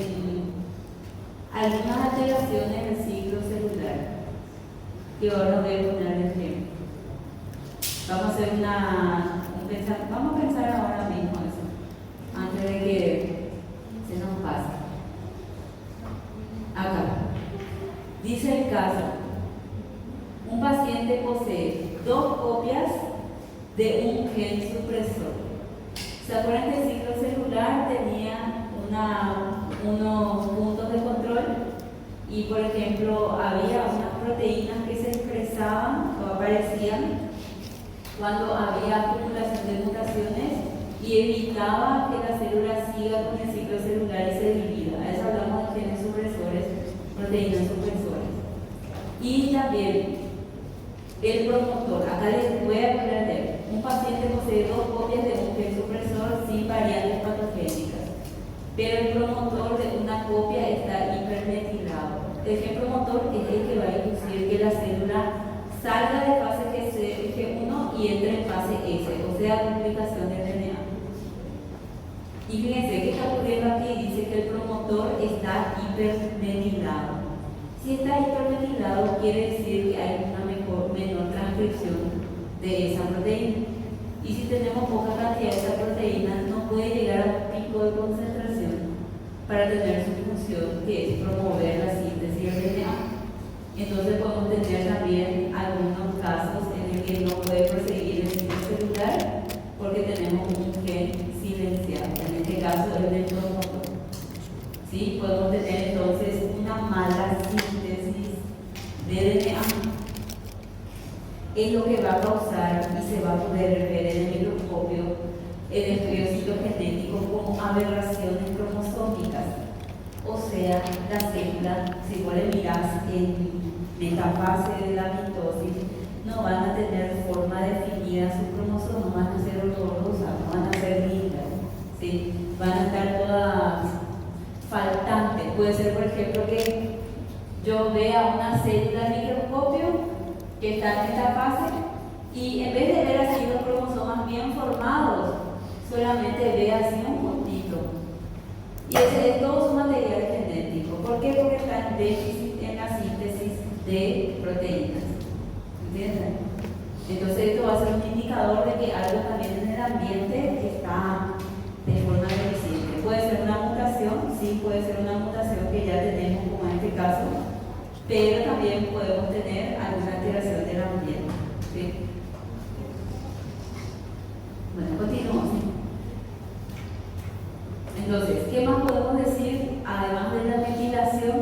algunas alteraciones del ciclo celular, que ahora voy a poner el ejemplo. Vamos a hacer vamos a pensar ahora mismo eso, antes de que se nos pase. Acá, dice el caso, un paciente posee 2 copias de un gen supresor. ¿Se acuerdan que el ciclo celular tenía unos puntos de control? Y por ejemplo, había unas proteínas que se expresaban o aparecían cuando había acumulación de mutaciones y evitaba que la célula siga con el ciclo celular y se divida. A eso hablamos de genes supresores, proteínas supresoras. Y también el promotor, acá les voy a poner, un paciente posee 2 copias de un gen supresor sin variantes patogénicas, pero el promotor de una copia está hipermetilado. El gen promotor es el que va a inducir que la célula salga de fase G1 y entre en fase S, o sea, duplicación del DNA. Y fíjense que está ocurriendo aquí, dice que el promotor está hipermetilado. Si está hipermetilado, quiere decir que hay una menor transcripción de esa proteína. Y si tenemos poca cantidad de esa proteína, no puede llegar a un pico de concentración para tener su función, que es promover la síntesis del DNA. Entonces podemos tener también algunos casos en el que no puede proseguir el ciclo celular porque tenemos un gen silenciado, en este caso el del promotor. ¿Sí? Podemos tener entonces una mala síntesis de DNA. Es lo que va a causar y se va a poder ver en el microscopio el estudio citogenético como aberraciones cromosómicas. O sea, la célula, si vos le mirás en metafase de la mitosis, no van a tener forma definida sus cromosomas, van a ser horrorosas, no van a ser lindas, ¿sí? Van a estar todas faltantes. Puede ser, por ejemplo, que yo vea una célula en microscopio que está en esta fase y en vez de ver así los cromosomas bien formados, solamente ve así un puntito. Y ese es todo su material genético. ¿Por qué? Porque está en déficit en la síntesis de proteínas. ¿Entienden? Entonces esto va a ser un indicador de que algo también en el ambiente está de forma deficiente. Puede ser una mutación, sí, puede ser una mutación que ya tenemos como en este caso, pero también podemos tener alguna alteración del ambiente. ¿Sí? Bueno, continuamos. Entonces, ¿qué más podemos decir? Además de la metilación,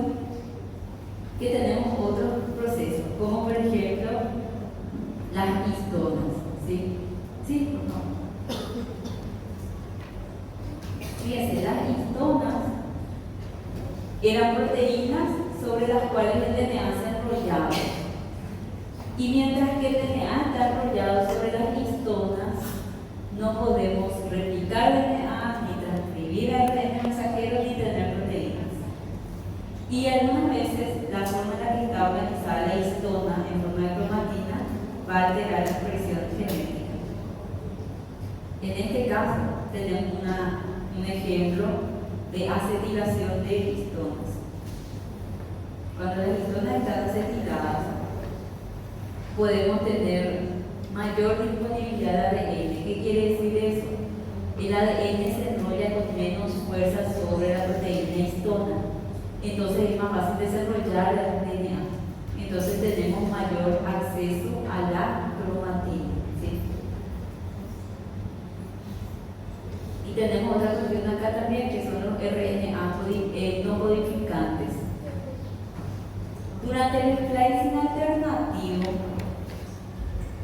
que tenemos otros procesos, como por ejemplo las histonas. ¿Sí? ¿Sí? ¿Por favor? Fíjense, las histonas eran proteínas sobre las cuales el DNA se enrollaba. Y mientras que el DNA está enrollado sobre las histonas, no podemos replicar el DNA, ni transcribir ARN mensajero, ni tener proteínas. Y algunas veces la forma en la que está organizada la histona en forma de cromatina va a alterar la expresión genética. En este caso tenemos un ejemplo de acetilación de histonas. Cuando las histonas están acetiladas, podemos tener mayor disponibilidad de ADN. ¿Qué quiere decir eso? El ADN se enrolla con menos fuerza sobre la proteína histona. Entonces es más fácil desarrollar el DNA. Entonces tenemos mayor acceso a la cromatina. ¿Sí? Y tenemos otra cuestión acá también, que son los RNA no codificantes. Durante el splicing alternativo,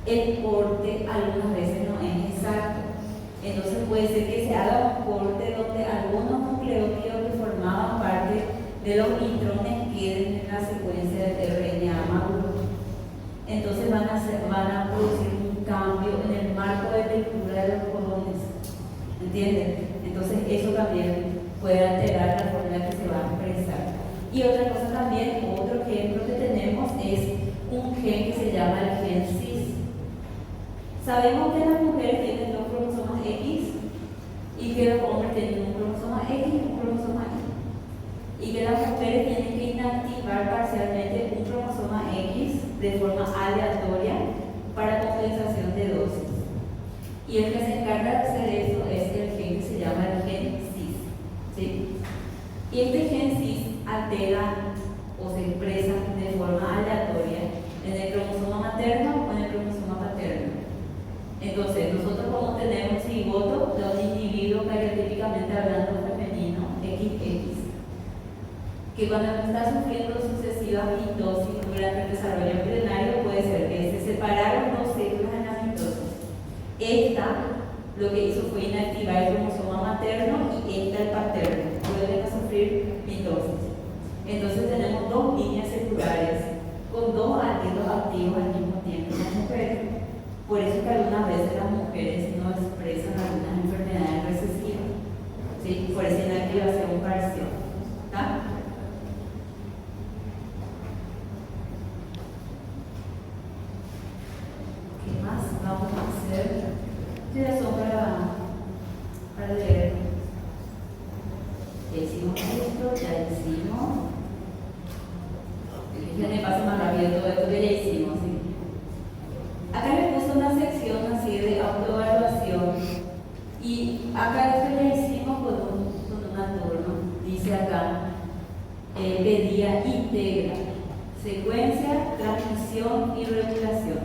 el corte algunas veces no es exacto. Entonces puede ser que se haga un corte donde algunos nucleótidos que formaban parte de los intrones queden en la secuencia del RNA maduro. Entonces van a producir un cambio en el marco de lectura de los colones. ¿Entienden? Entonces eso también puede alterar la forma en la que se va a expresar. Y otra cosa también, otro ejemplo que tenemos es un gen que se llama el gen cis. Sabemos que las mujeres tienen dos cromosomas X y que los hombres tienen un cromosoma X y un cromosoma Y. Y que las mujeres tienen que inactivar parcialmente un cromosoma X de forma aleatoria para compensación de dosis. Y el que se encarga de hacer eso es el gen que se llama el gen cis. ¿Sí? Y este gen cis altera o se expresa de forma aleatoria en el cromosoma materno o en el cromosoma paterno. Entonces, nosotros vamos a tener un cigoto de un individuo cariotípicamente hablando femenino, XX, que cuando está sufriendo sucesivas mitosis durante el desarrollo embrionario puede ser que se separaron dos células en la mitosis. Esta lo que hizo fue inactivar el cromosoma materno y esta el paterno, vuelven a sufrir mitosis. Entonces tenemos dos líneas celulares con dos aldehidos activos al mismo tiempo en las mujeres. Por eso que algunas veces las mujeres no expresan algunas enfermedades recesivas, ¿sí? Por esa inactivación parcial. ¿Está? ¿Qué más vamos a hacer? Ya son para leer. Ya hicimos esto, ya hicimos. Ya me pasa más rápido todo esto que ya hicimos, ¿sí? Acá le puse una sección así de autoevaluación y acá esto ya hicimos con un turno. Dice acá, pedía integra, secuencia, transmisión y regulación.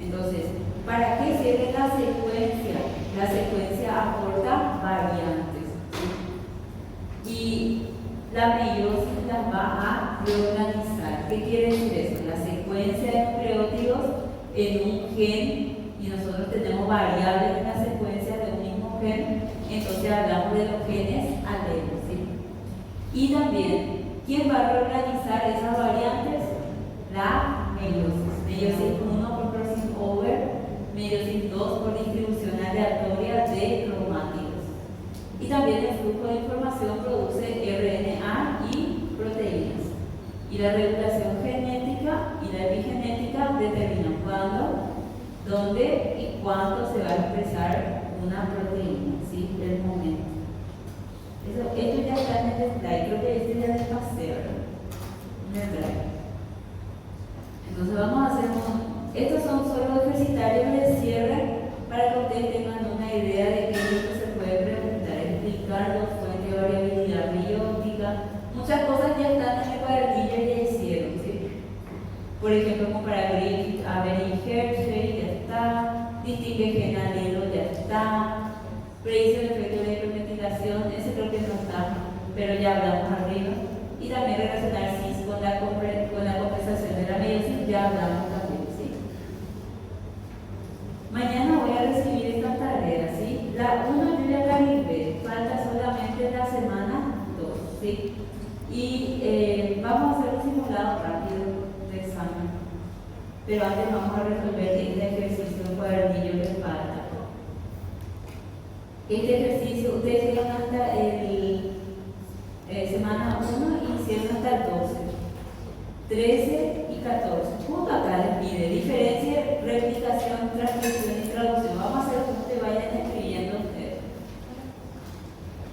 Entonces, ¿para qué sirve la secuencia? La secuencia aporta variantes, ¿sí? Y la meiosis las va a reorganizar. ¿Qué quiere decir eso? La secuencia de nucleótidos en un gen, y nosotros tenemos variables en la secuencia de un mismo gen, entonces hablamos de los genes alelos, ¿sí? Y también, ¿quién va a reorganizar esas variantes? La meiosis. Meiosis 1 por crossing over, meiosis 2 por distribución aleatoria de cromátidos. Y también el flujo de información produce RNA y proteínas. Y la regulación genética y la epigenética determinan cuándo, dónde y cuándo se va a expresar una proteína, ¿sí? El momento. Esto ya está en el slide, creo que este ya es paseo, en el slide. Entonces vamos a hacer estos son solo ejercitarios de cierre para que ustedes tengan una idea de qué es lo que se puede preguntar, explicar los fuentes de variabilidad biótica. Muchas cosas ya están en el cuadernillo y ya hicieron, ¿sí? Por ejemplo, comparar Griffith, Avery y Hershey, ya está. Distingue gen alelo, ya está. Predice el efecto de hipermetilación, ese creo que no está, pero ya hablamos arriba. Y también relacionar cis con la compensación de la meiosis, ya hablamos también, ¿sí? Mañana voy a recibir estas tareas, ¿sí? La 1 yo ya la libré, falta solamente la semana 2, ¿sí? Y vamos a hacer un simulado rápido de examen, pero antes vamos a resolver este ejercicio de cuadernillo que falta. Este ejercicio, ustedes llegan hasta el semana 1 y hicieron hasta el 12, 13 y 14. Justo acá les pide diferencia, replicación, transcripción y traducción. Vamos a hacer como que vayan escribiendo ustedes.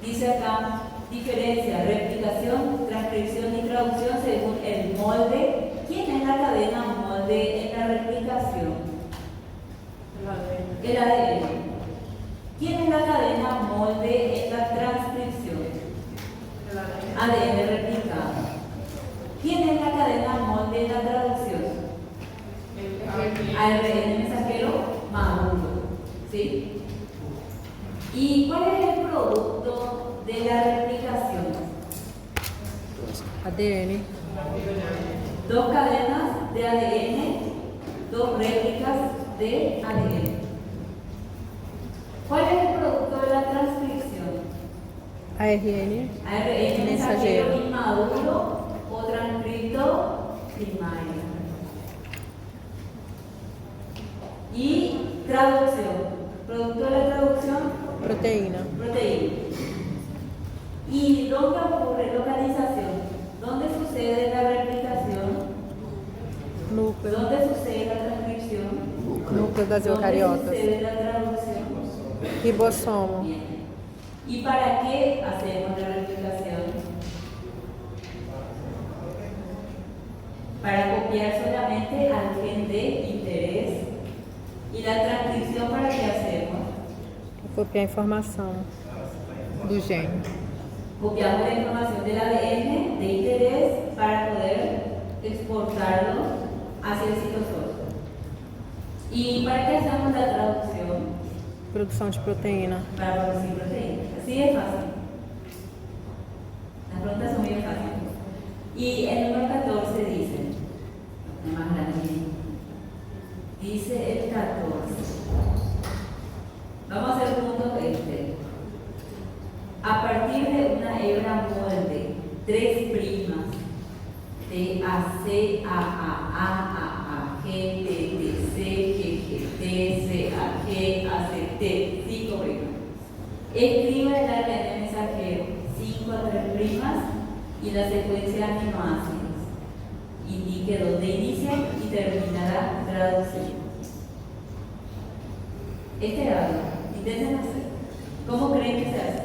Dice acá, diferencia, replicación, transcripción y traducción según el molde. ¿Quién es la cadena molde en la replicación? El ADN. ¿Quién es la cadena molde en la transcripción? ADN replicado. ¿Quién es la cadena molde en la traducción? ARN mensajero maduro, ¿sí? ¿Y cuál es el producto de la replicación? ADN. Dos cadenas de ADN, dos réplicas de ADN. ¿Cuál es el producto de la transcripción? ARN. ARN mensajero inmaduro o transcrito primario. Y traducción. Producto de la traducción, Proteína. proteína. ¿Y dónde ocurre localización? ¿Dónde sucede la replicación? Núcleo. ¿Dónde sucede la transcripción? Núcleo das ¿Dónde eucariotas. sucede la traducción? Ribossomo. Bien. ¿Y para qué hacemos la replicación? Para copiar solamente al gen de interés. ¿Y la transcripción para qué hacemos? Copiar a informação do gene. Copiamos la información del ADN de interés para poder exportarlo hacia el citosol. ¿Y para qué hacemos la traducción? Produção de proteína. Para producir proteínas. Así de fácil. Las preguntas son muy fáciles. Y el número 14 dice, es más grande, dice el 14. Vamos a hacer punto este. A partir de una hebra molde, 3 primas, T, A, C, A, G, T, T, C, G, T, C, A, G, A, C, T, 5 primas. Escriba el ADN mensajero 5 a 3 primas y la secuencia de aminoácidos. Indique dónde inicia y terminará traduciendo. Este era algo. Intenten hacer. ¿Cómo creen que se hace?